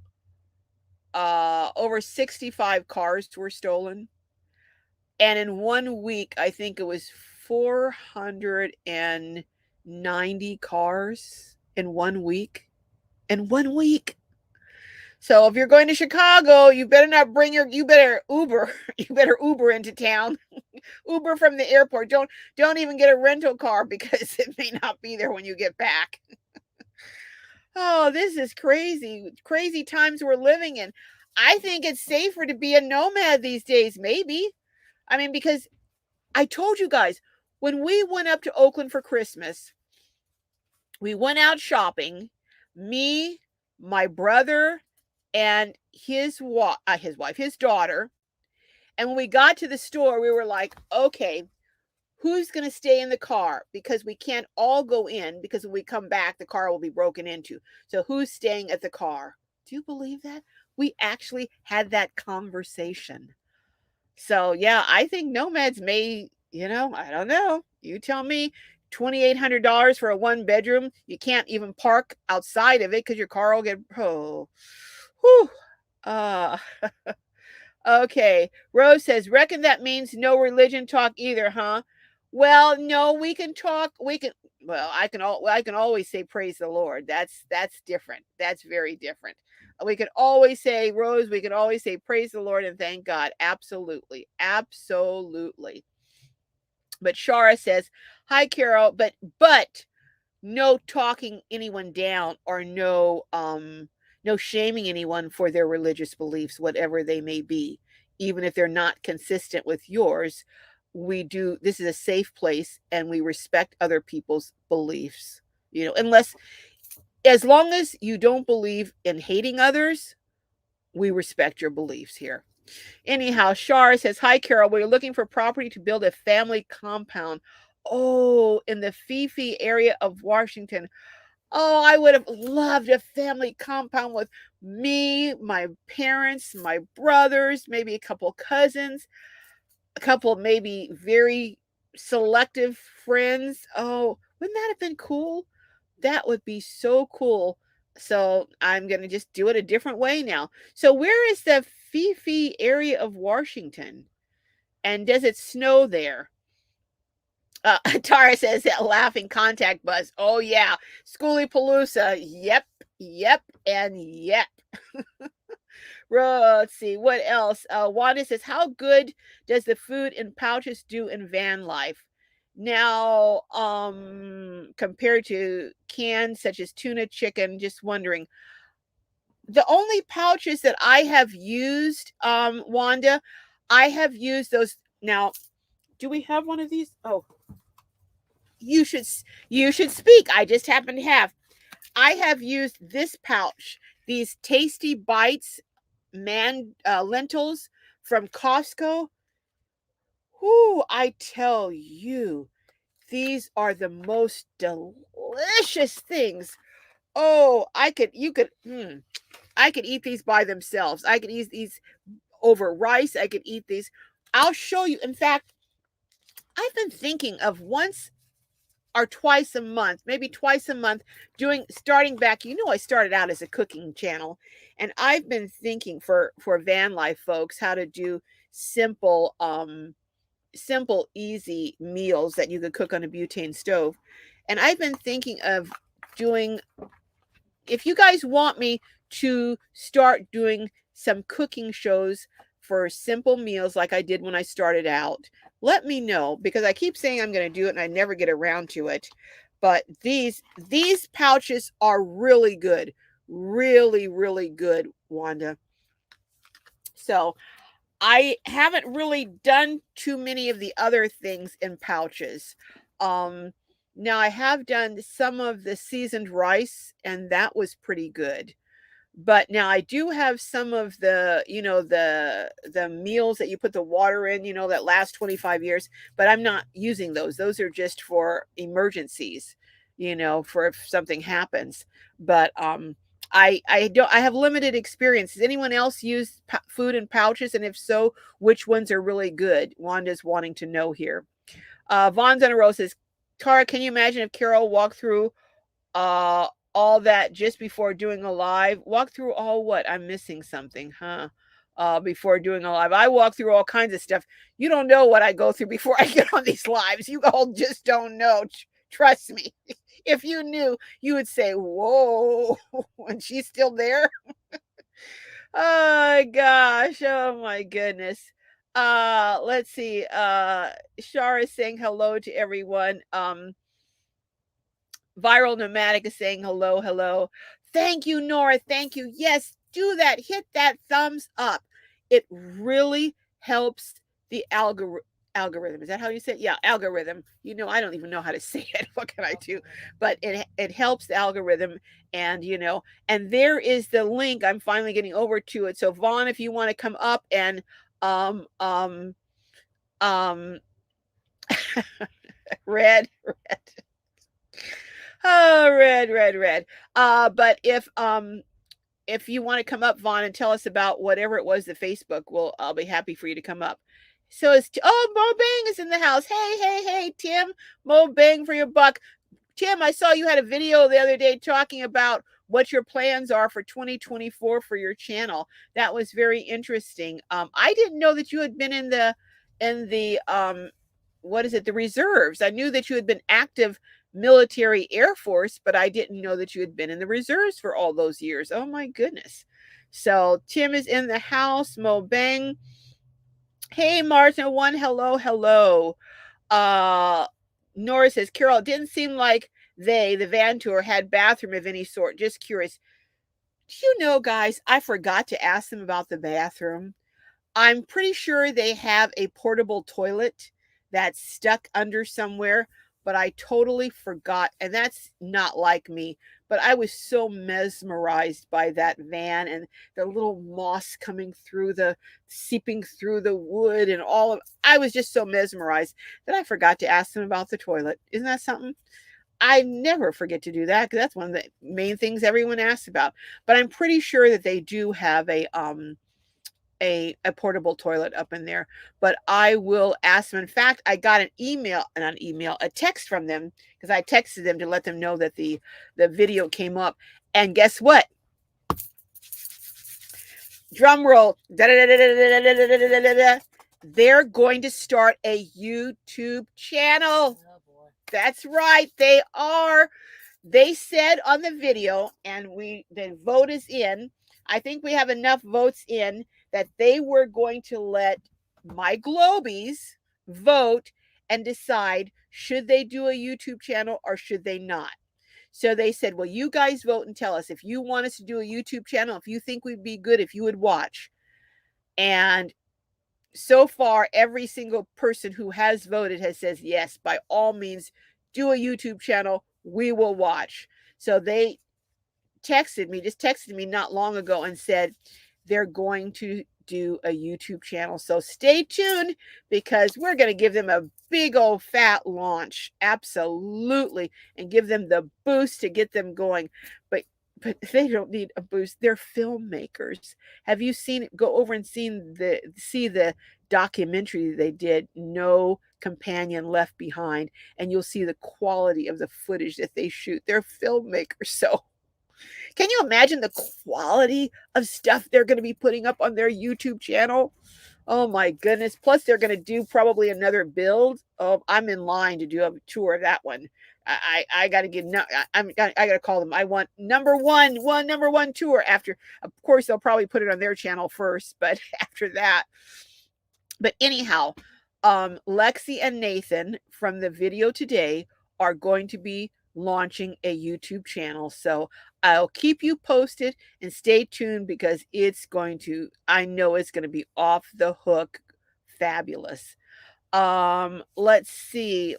Speaker 1: over 65 cars were stolen? And in 1 week, I think it was 490 cars in 1 week. In 1 week. So if you're going to Chicago, you better not bring you better Uber. You better Uber into town. Uber from the airport. Don't even get a rental car because it may not be there when you get back. Oh, this is crazy. Crazy times we're living in. I think it's safer to be a nomad these days, maybe. I mean, because I told you guys, when we went up to Oakland for Christmas, we went out shopping, me, my brother, and his daughter. And when we got to the store, we were like, okay, who's going to stay in the car? Because we can't all go in because when we come back, the car will be broken into. So who's staying at the car? Do you believe that? We actually had that conversation. So yeah, I think nomads may, I don't know. You tell me. $2,800 for a 1-bedroom. You can't even park outside of it because your car will get whew. Uh Okay. Rose says, reckon that means no religion talk either, huh? Well, no, we can talk. I can always say praise the Lord. That's different. That's very different. We can always say, Rose, we can always say praise the Lord and thank God. Absolutely. Absolutely. But Shara says, hi, Carol, but no talking anyone down or no shaming anyone for their religious beliefs, whatever they may be, even if they're not consistent with yours. We do, this is a safe place and we respect other people's beliefs, unless, as long as you don't believe in hating others, we respect your beliefs here. Anyhow, Shar says, hi, Carol. We're looking for property to build a family compound. Oh, in the Fifi area of Washington. Oh, I would have loved a family compound with me, my parents, my brothers, maybe a couple cousins, a couple maybe very selective friends. Oh, wouldn't that have been cool? That would be so cool. So I'm going to just do it a different way now. So where is the Fifi area of Washington? And does it snow there? Tara says that laughing contact buzz. Oh yeah, Schoolie Palooza. Yep, and yep. Let's see what else. Wanda says, how good does the food in pouches do in van life? Now, compared to cans such as tuna, chicken, just wondering. The only pouches that I have used, Wanda, I have used those. Now, do we have one of these? Oh, you should speak. I just happen to have. I have used this pouch, these Tasty Bites lentils from Costco. Whoo, I tell you, these are the most delicious things. Oh, I could eat these by themselves. I could eat these over rice. I could eat these. I'll show you. In fact, I've been thinking of once or twice a month, maybe twice a month, starting back. I started out as a cooking channel, and I've been thinking for van life folks how to do simple easy meals that you could cook on a butane stove. And I've been thinking of doing, if you guys want me to start doing some cooking shows for simple meals like I did when I started out, let me know, because I keep saying I'm going to do it and I never get around to it. But these pouches are really good. Really, really good, Wanda. So I haven't really done too many of the other things in pouches. Now I have done some of the seasoned rice, and that was pretty good. But now I do have some of the, the meals that you put the water in, that last 25 years, but I'm not using those. Those are just for emergencies, for if something happens. But I have limited experience. Does anyone else use food in pouches? And if so, which ones are really good? Wanda's wanting to know here. Vaughn's on a row says, Tara, can you imagine if Carol walked through all that just before doing a live? Walk through all what? I'm missing something, huh? Before doing a live, I walk through all kinds of stuff. You don't know what I go through before I get on these lives. You all just don't know. Trust me. If you knew, you would say, whoa, and she's still there. Oh gosh, oh my goodness. Let's see. Shara is saying hello to everyone. Viral Nomadic is saying hello. Thank you, Nora. Thank you. Yes, do that. Hit that thumbs up. It really helps the algorithm. Is that how you say it? Yeah, algorithm. I don't even know how to say it. What can I do? But it helps the algorithm, and and there is the link. I'm finally getting over to it. So Vaughn, if you want to come up and um red. Oh, red. But if you want to come up, Vaughn, and tell us about whatever it was, the Facebook, I'll be happy for you to come up. So Mo Bang is in the house. Hey, Tim, Mo Bang for your buck. Tim, I saw you had a video the other day talking about what your plans are for 2024 for your channel. That was very interesting. I didn't know that you had been in the what is it, the reserves. I knew that you had been active military Air Force, but I didn't know that you had been in the reserves for all those years. Oh my goodness. So Tim is in the house. Mo Bang. Hey, Martin. Hello. Uh, Nora says, Carol, it didn't seem like the van tour, had bathroom of any sort. Just curious. Do you know, guys, I forgot to ask them about the bathroom. I'm pretty sure they have a portable toilet that's stuck under somewhere, but I totally forgot. And that's not like me. But I was so mesmerized by that van and the little moss coming through seeping through the wood and all of, I was just so mesmerized that I forgot to ask them about the toilet. Isn't that something? I never forget to do that because that's one of the main things everyone asks about. But I'm pretty sure that they do have a portable toilet up in there, but I will ask them. In fact, I got an email, not an email, a text from them because I texted them to let them know that the video came up. And guess what? Drum roll. They're going to start a YouTube channel.
Speaker 2: Oh boy.
Speaker 1: That's right, they are. They said on the video, and the vote is in. I think we have enough votes in that they were going to let my Glowbies vote and decide should they do a YouTube channel or should they not. So they said, well, you guys vote and tell us if you want us to do a YouTube channel, if you think we'd be good, if you would watch. And so far, every single person who has voted has says, yes, by all means, do a YouTube channel. We will watch. So they just texted me not long ago and said they're going to do a YouTube channel. So stay tuned because we're going to give them a big old fat launch. Absolutely. And give them the boost to get them going. But they don't need a boost. They're filmmakers. Have you seen it? Go over and see the documentary they did, No Companion Left Behind, and you'll see the quality of the footage that they shoot. They're filmmakers. So can you imagine the quality of stuff they're going to be putting up on their YouTube channel? Oh my goodness. Plus, they're going to do probably another build. Oh, I'm in line to do a tour of that one. I got to get, I got to call them. I want number one tour after. Of course, they'll probably put it on their channel first, but after that. But anyhow, Lexi and Nathan from the video today are going to be launching a YouTube channel. So I'll keep you posted and stay tuned because I know it's going to be off the hook fabulous. Let's see.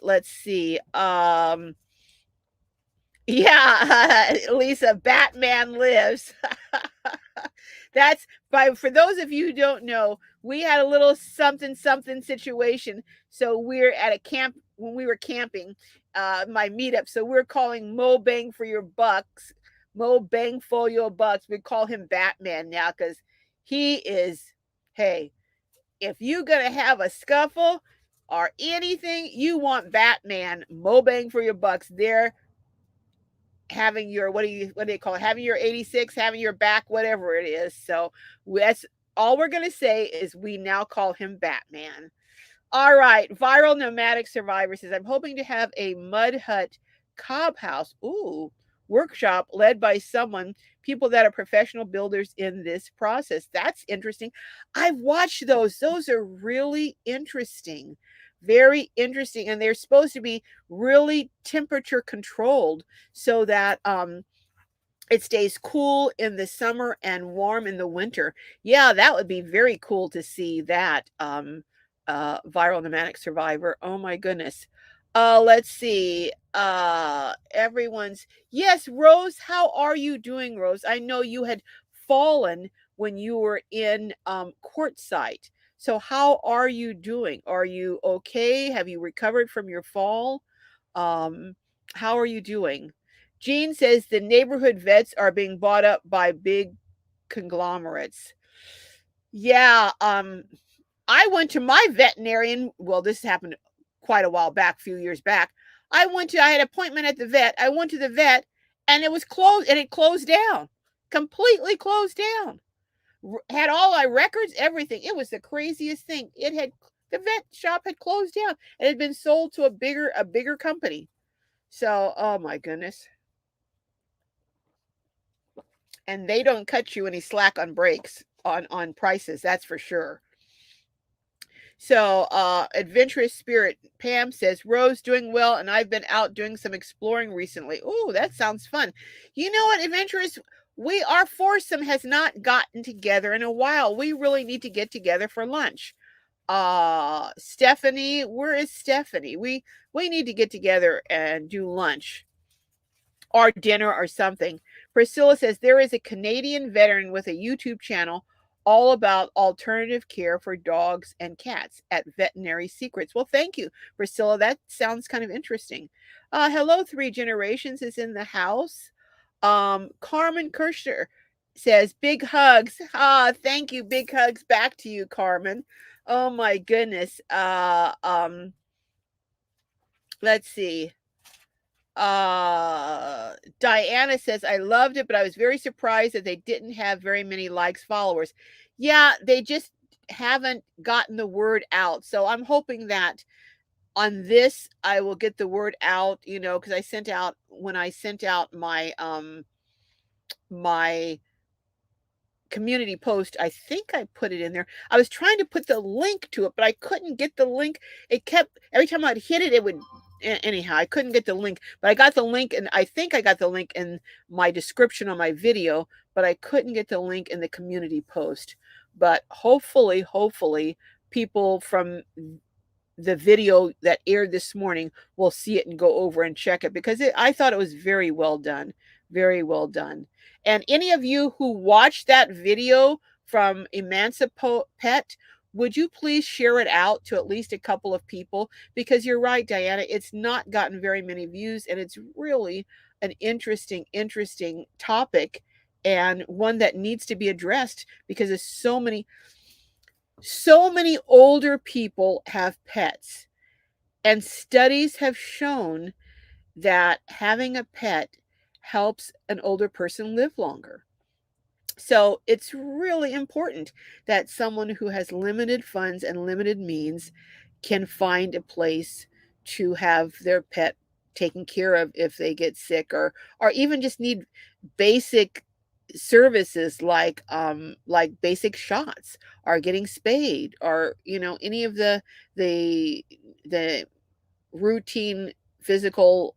Speaker 1: Yeah, Lisa, Batman lives. That's for those of you who don't know, we had a little something situation. So we're at a camp when we were camping, my meetup. So we're calling Mo Bang for your bucks, Mo Bang for your bucks. We call him Batman now because he is. Hey, if you're gonna have a scuffle or anything, you want Batman, Mo Bang for your bucks. There having your what do they call it, having your 86, having your back, whatever it is. So that's all we're going to say is we now call him Batman. All right, viral nomadic survivor says, I'm hoping to have a mud hut cob house workshop led by people that are professional builders in this process. That's interesting. I've watched those are really interesting, very interesting, and they're supposed to be really temperature controlled so that it stays cool in the summer and warm in the winter. Yeah, that would be very cool to see that. Viral nomadic survivor. Oh my goodness. Let's see. Everyone's yes, Rose. How are you doing, Rose? I know you had fallen when you were in Quartzsite. So how are you doing? Are you okay? Have you recovered from your fall? Um, how are you doing? Jean says the neighborhood vets are being bought up by big conglomerates. Yeah, I went to my veterinarian. Well, this happened quite a while back, a few years back. I had an appointment at the vet. I went to the vet and it was closed and it closed down, completely closed down. Had all my records, everything. It was the craziest thing. The vet shop had closed down. It had been sold to a bigger company. So, oh my goodness. And they don't cut you any slack on breaks on prices, that's for sure. So, adventurous spirit Pam says, Rose doing well, and I've been out doing some exploring recently. Oh, that sounds fun. You know what, adventurous? Our foursome has not gotten together in a while. We really need to get together for lunch. Stephanie, where is Stephanie? We need to get together and do lunch or dinner or something. Priscilla says there is a Canadian veteran with a YouTube channel all about alternative care for dogs and cats at Veterinary Secrets. Well, thank you, Priscilla. That sounds kind of interesting. Hello, Three Generations is in the house. Carmen Kirschner says big hugs. Thank you. Big hugs back to you, Carmen. Oh my goodness. Let's see. Diana says I loved it, but I was very surprised that they didn't have very many likes, followers. Yeah, they just haven't gotten the word out. So I'm hoping that on this I will get the word out, because I sent out when I sent out my community post. I think I put it in there. I was trying to put the link to it, but I couldn't get the link. It kept every time I'd hit it, it would anyhow. I couldn't get the link, but I got the link, and I think I got the link in my description on my video, but I couldn't get the link in the community post. But hopefully, people from the video that aired this morning will see it and go over and check it, because I thought it was very well done. Very well done. And any of you who watched that video from Emancipet, would you please share it out to at least a couple of people? Because you're right, Diana, it's not gotten very many views, and it's really an interesting topic, and one that needs to be addressed, because there's so many older people have pets, and studies have shown that having a pet helps an older person live longer. So it's really important that someone who has limited funds and limited means can find a place to have their pet taken care of if they get sick, or even just need basic services like basic shots, or getting spayed, or any of the routine physical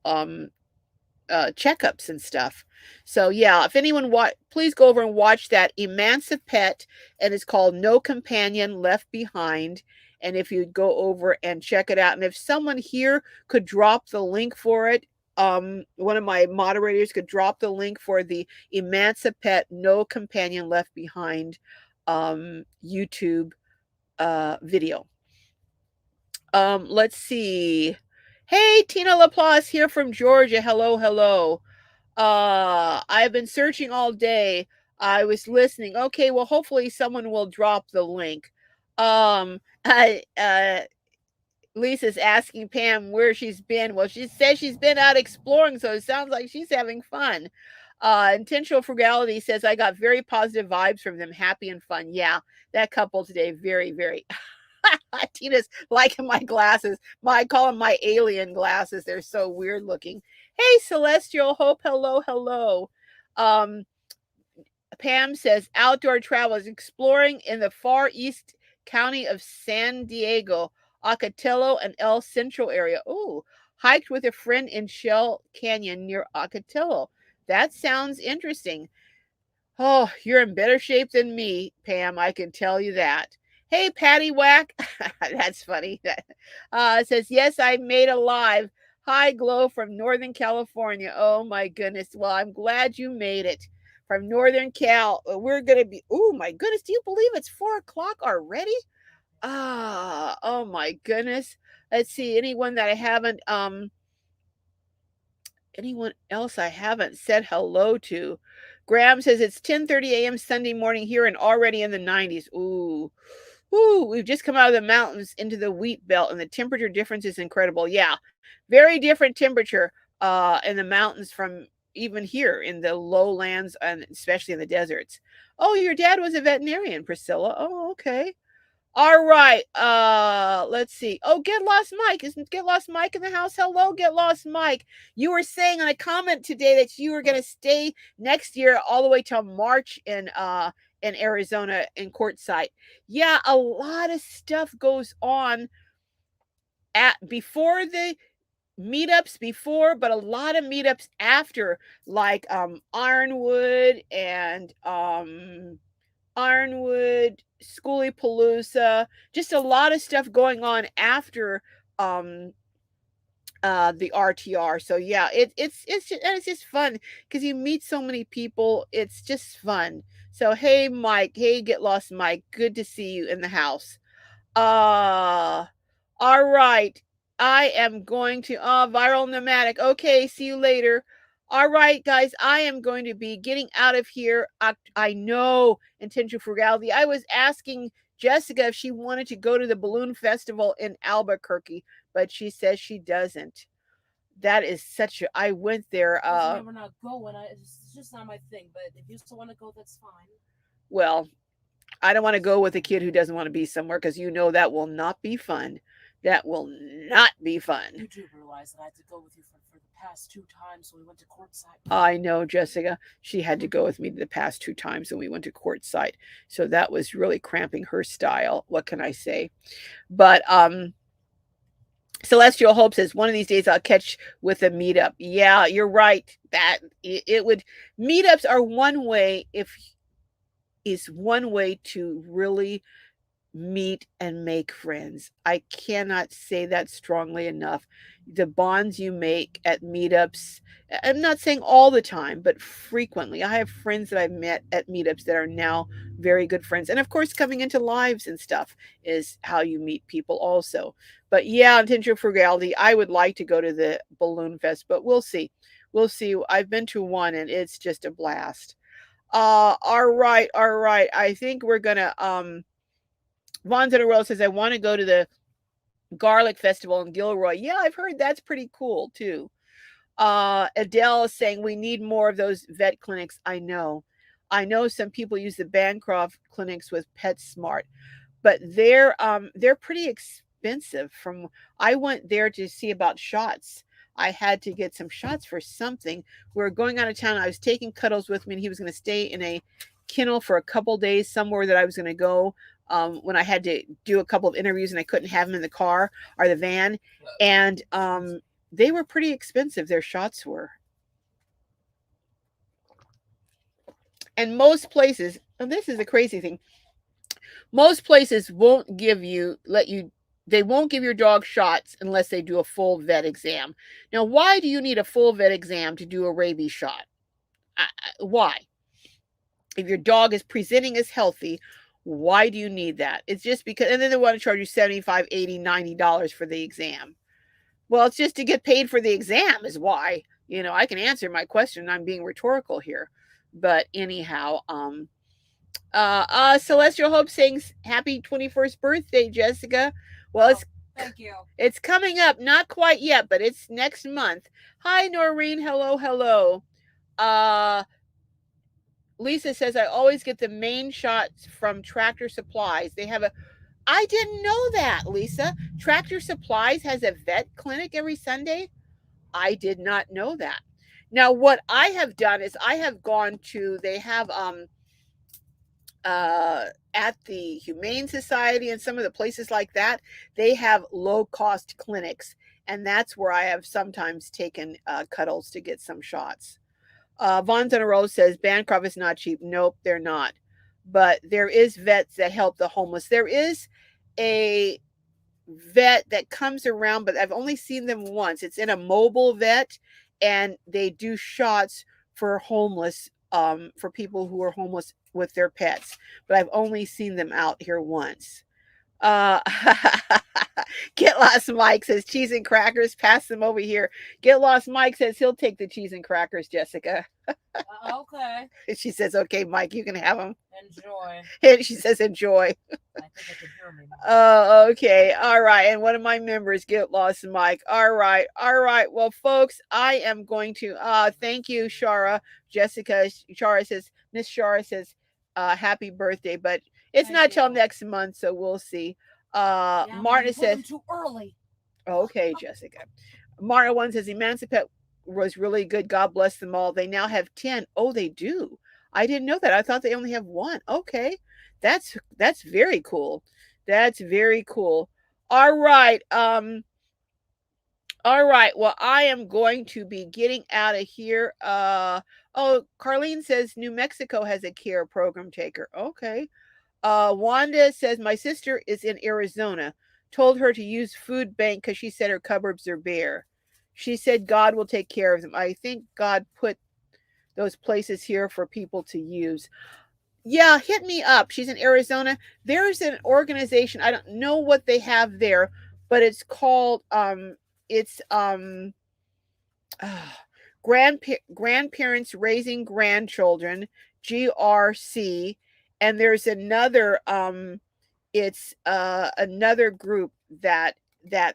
Speaker 1: checkups and stuff. So yeah, if anyone please go over and watch that Emancipet, and it's called No Companion Left Behind. And if you go over and check it out, and if someone here could drop the link for it, one of my moderators could drop the link for the Emancipet No Companion Left Behind YouTube video. Let's see. Hey, Tina Laplace here from Georgia. Hello. I've been searching all day. I was listening. Okay, well, hopefully someone will drop the link. I Lisa's asking Pam where she's been. Well, she says she's been out exploring, so it sounds like she's having fun. Intentional Frugality says I got very positive vibes from them, happy and fun. Yeah, that couple today, very. Tina's liking my glasses. I call them my alien glasses. They're so weird looking. Hey, Celestial Hope. Hello. Pam says outdoor travel is exploring in the far east county of San Diego, Ocotillo, and El Centro area. Oh, hiked with a friend in Shell Canyon near Ocotillo. That sounds interesting. Oh, you're in better shape than me, Pam. I can tell you that. Hey, Patty Whack. That's funny. Says, yes, I made a live. Hi, Glow from Northern California. Oh, my goodness. Well, I'm glad you made it from Northern Cal. We're going to be, oh, my goodness. Do you believe it's 4:00 already? Oh, my goodness. Let's see. Anyone else I haven't said hello to? Graham says it's 10:30 a.m. Sunday morning here and already in the 90s. Ooh, we've just come out of the mountains into the wheat belt, and the temperature difference is incredible. Yeah, very different temperature in the mountains from even here in the lowlands, and especially in the deserts. Oh, your dad was a veterinarian, Priscilla. Oh, okay. All right. Let's see. Oh, Get Lost Mike. Isn't Get Lost Mike in the house? Hello, Get Lost Mike. You were saying on a comment today that you were gonna stay next year all the way till March in Arizona in Quartzsite. Yeah, a lot of stuff goes on at before the meetups before, but a lot of meetups after, like Ironwood and Ironwood, Schoolie Palooza, just a lot of stuff going on after um the RTR. So yeah, it's just fun because you meet so many people. It's just fun. So hey Mike, hey Get Lost Mike, good to see you in the house. Uh all right. I am going to viral nomadic. Okay, see you later. All right, guys, I am going to be getting out of here. I know intentional frugality. I was asking Jessica if she wanted to go to the balloon festival in Albuquerque, but she says she doesn't. That is such a I went there
Speaker 2: Doesn't mean we're not going. It's just not my thing. But if you still want to go, that's fine.
Speaker 1: well, I don't want to go with a kid who doesn't want to be somewhere because you know that will not be fun. That will not be fun.
Speaker 2: You do realize that I had to go with you for the past 2 times when we went to Quartzsite.
Speaker 1: I know, Jessica. She had to go with me the past 2 times when we went to Quartzsite. So that was really cramping her style. What can I say? But Celestial Hope says one of these days I'll catch with a meetup. Yeah, you're right. That it would meetups are one way if is one way to really meet and make friends. I cannot say that strongly enough. The bonds you make at meetups, I'm not saying all the time, but frequently. I have friends that I've met at meetups that are now very good friends. And of course, coming into lives and stuff is how you meet people also. But yeah, intentional frugality, I would like to go to the balloon fest, but we'll see. We'll see. I've been to one and it's just a blast. All right, all right. I think we're gonna Vons in a row says, I want to go to the garlic festival in Gilroy. Yeah, I've heard that's pretty cool too. Adele is saying we need more of those vet clinics. I know. I know some people use the Bancroft clinics with PetSmart, but they're pretty expensive. From I went there to see about shots. I had to get some shots for something. We were going out of town. I was taking Cuddles with me, and he was going to stay in a kennel for a couple days somewhere that I was going to go when I had to do a couple of interviews and I couldn't have him in the car or the van. And they were pretty expensive. Their shots were. And most places, and this is a crazy thing, most places won't let you, they won't give your dog shots unless they do a full vet exam. Now, why do you need a full vet exam to do a rabies shot? Why? If your dog is presenting as healthy, why do you need that? It's just because, and then they want to charge you $75, $80, $90 for the exam. Well, it's just to get paid for the exam is why. I can answer my question. I'm being rhetorical here. But anyhow, Celestial Hope saying happy 21st birthday, Jessica. Well,
Speaker 2: thank you.
Speaker 1: It's coming up, not quite yet, but it's next month. Hi, Noreen. Hello, hello. Lisa says I always get the main shots from Tractor Supplies. They have a I didn't know that, Lisa. Tractor Supplies has a vet clinic every Sunday. I did not know that. Now, what I have done is I have gone to, they have at the Humane Society and some of the places like that, they have low cost clinics. And that's where I have sometimes taken Cuddles to get some shots. Vons in a Row says Bancroft is not cheap. Nope, they're not. But there is vets that help the homeless. There is a vet that comes around, but I've only seen them once. It's in a mobile vet, and they do shots for homeless, for people who are homeless with their pets. But I've only seen them out here once. Uh, Get Lost Mike says cheese and crackers. Pass them over here. Get Lost Mike says he'll take the cheese and crackers, Jessica.
Speaker 2: Okay.
Speaker 1: She says, okay, Mike, you can have them.
Speaker 2: Enjoy.
Speaker 1: And she says, enjoy.
Speaker 2: I think I can hear me now.
Speaker 1: Okay. All right. And one of my members, Get Lost Mike. All right. All right. Well, folks, I am going to, thank you, Shara. Jessica, Shara says, Miss Shara says, happy birthday, but it's
Speaker 2: Thank
Speaker 1: not till
Speaker 2: you.
Speaker 1: next month, so we'll see.
Speaker 2: Yeah, well, you
Speaker 1: Martin
Speaker 2: put
Speaker 1: says,
Speaker 2: them too early.
Speaker 1: okay, Jessica. Martin one says, Emancipate was really good. God bless them all. They now have 10. Oh, they do. I didn't know that. I thought they only have one. Okay. That's very cool. That's very cool. All right. All right. Well, I am going to be getting out of here. Oh, Carlene says New Mexico has a care program taker. Okay. Wanda says my sister is in Arizona. Told her to use food bank because she said her cupboards are bare. She said God will take care of them. I think God put those places here for people to use. Yeah, hit me up. She's in Arizona. There's an organization. I don't know what they have there, but it's called it's grandparents raising grandchildren, GRC, and there's another it's another group that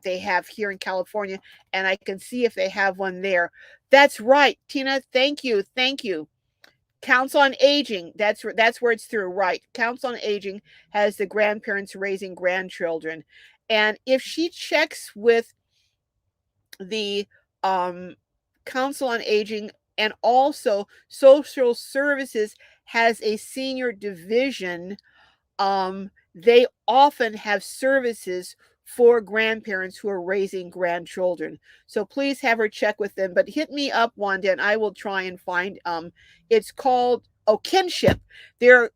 Speaker 1: they have here in California, and I can see if they have one there. That's right, Tina. Thank you, thank you. Council on Aging. That's where it's through. Right. Council on Aging has the grandparents raising grandchildren, and if she checks with the um, Council on Aging and also Social Services has a senior division, they often have services for grandparents who are raising grandchildren. So please have her check with them. But hit me up, Wanda, and I will try and find. It's called kinship. They're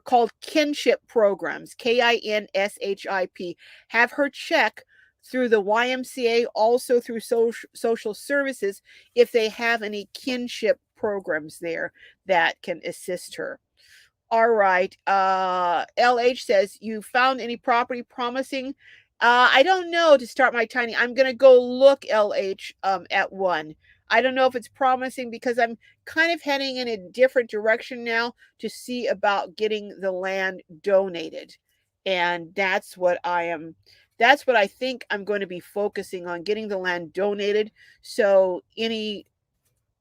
Speaker 1: called kinship programs. KINSHIP. Have her check through the YMCA, also through social services, if they have any kinship programs there that can assist her. All right. LH says, you found any property promising? I don't know to start my tiny. I'm going to go look, LH, at one. I don't know if it's promising because I'm kind of heading in a different direction now to see about getting the land donated. And that's what I think I'm going to be focusing on, getting the land donated. So any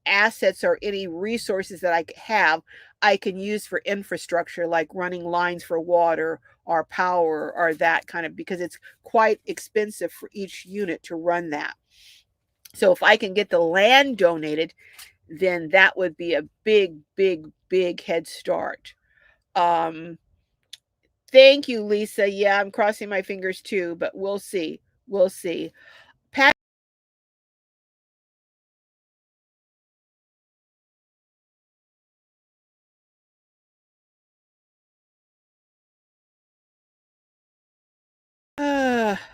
Speaker 1: assets or any resources that I have, I can use for infrastructure, like running lines for water or power or that kind of, because it's quite expensive for each unit to run that. So if I can get the land donated, then that would be a big, big, big head start. Um, Thank you, Lisa. Yeah, I'm crossing my fingers too, but we'll see. We'll see. Pat.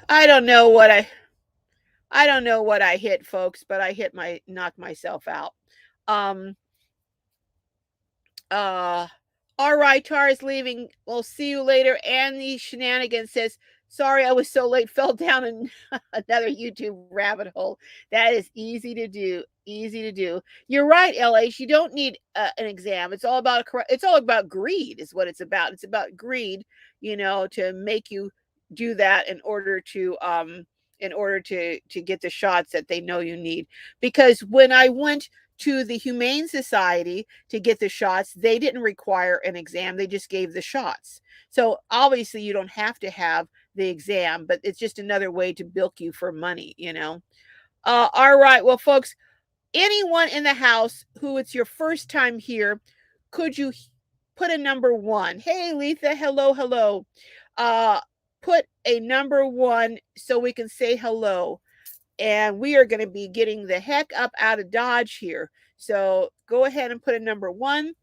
Speaker 1: I don't know what I don't know what I hit, folks, but I hit my knocked myself out. Um, uh, all right, Tar is leaving. We'll see you later. Andy Shenanigans says, sorry I was so late, fell down in another YouTube rabbit hole. That is easy to do. Easy to do. You're right, LH. You don't need an exam. It's all about greed, is what it's about. It's about greed, to make you do that in order to get the shots that they know you need. Because when I went to the Humane Society to get the shots, they didn't require an exam. They just gave the shots. So obviously you don't have to have the exam, but it's just another way to bilk you for money. All right. Well, folks, anyone in the house who it's your first time here, could you put a number one? Hey, Letha, hello, hello. Uh, put a number one so we can say hello, and we are going to be getting the heck up out of Dodge here. So go ahead and put a number one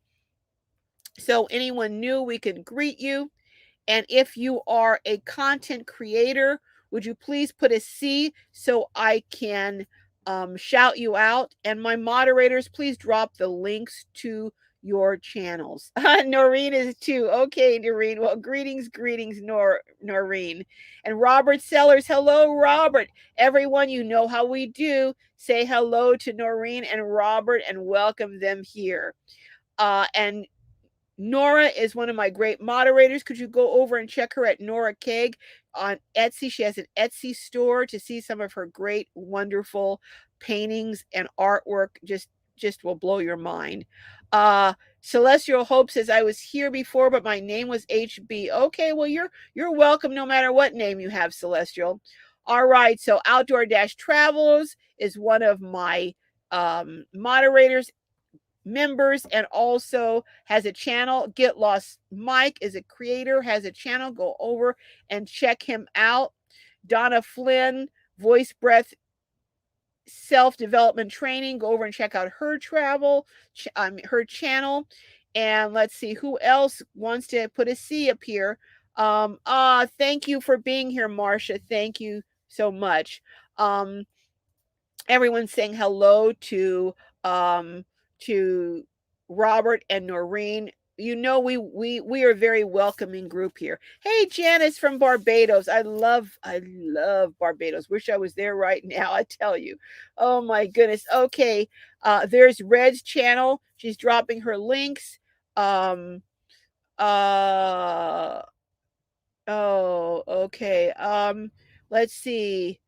Speaker 1: so anyone new, we can greet you. And if you are a content creator, would you please put a C so I can shout you out? And my moderators, please drop the links to your channels. Noreen is too. Okay, Noreen. Well, greetings, Noreen. And Robert Sellers, hello, Robert. Everyone, you know how we do. Say hello to Noreen and Robert and welcome them here. And Nora is one of my great moderators. Could you go over and check her at Nora Keg on Etsy? She has an Etsy store to see some of her great, wonderful paintings and artwork. Just just will blow your mind. Celestial Hope says I was here before, but my name was HB. Okay, well you're welcome no matter what name you have, Celestial. All right, so Outdoor Dash Travels is one of my moderators, members, and also has a channel. Get Lost Mike is a creator, has a channel. Go over and check him out. Donna Flynn, Voice Breath Self-Development Training. Go over and check out her her channel. And let's see who else wants to put a C up here. Thank you for being here, Marcia. Thank you so much. Everyone's saying hello um to Robert and Noreen. You know, we are a very welcoming group here. Hey, Janice from Barbados. I love Barbados. Wish I was there right now, I tell you. Oh my goodness. Okay. There's Red's channel. She's dropping her links. Um uh oh, okay. Let's see.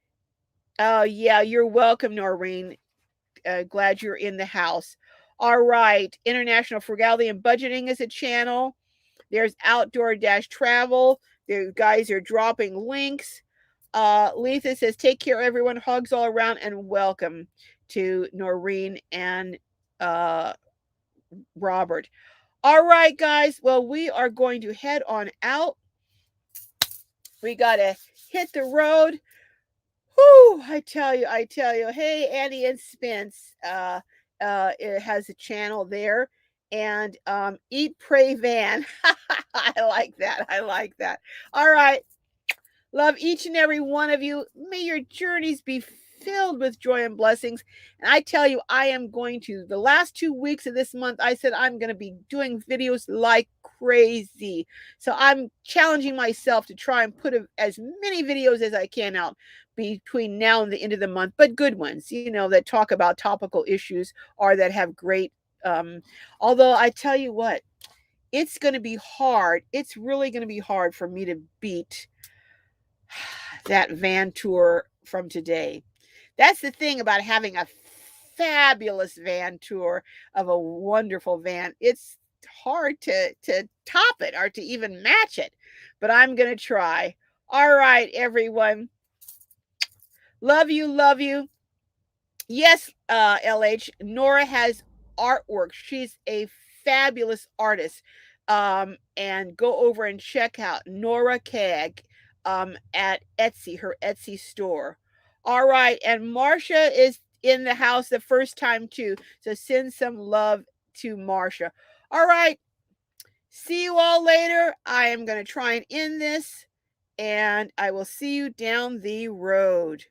Speaker 1: Oh yeah, you're welcome, Noreen. Glad you're in the house. All right. International Frugality and Budgeting is a channel. There's Outdoor Dash Travel. The guys are dropping links. Letha says, take care, everyone. Hugs all around and welcome to Noreen and Robert. All right, guys. Well, we are going to head on out. We got to hit the road. Whoo, I tell you. Hey, Annie and Spence, it has a channel there. And Eat, Pray, Van. I like that. I like that. All right. Love each and every one of you. May your journeys be filled with joy and blessings. And I tell you, I am going to, the last 2 weeks of this month, I said I'm going to be doing videos like crazy. So I'm challenging myself to try and put as many videos as I can out between now and the end of the month, but good ones, that talk about topical issues or that have great, although I tell you what, it's going to be hard. It's really going to be hard for me to beat that van tour from today. That's the thing about having a fabulous van tour of a wonderful van. It's hard to top it or to even match it, but I'm going to try. All right, everyone. Love you, love you. Yes, LH, Nora has artwork. She's a fabulous artist. And go over and check out Nora Cag at Etsy, her Etsy store. All right, and Marcia is in the house the first time too. So send some love to Marcia. All right. See you all later. I am going to try and end this, and I will see you down the road.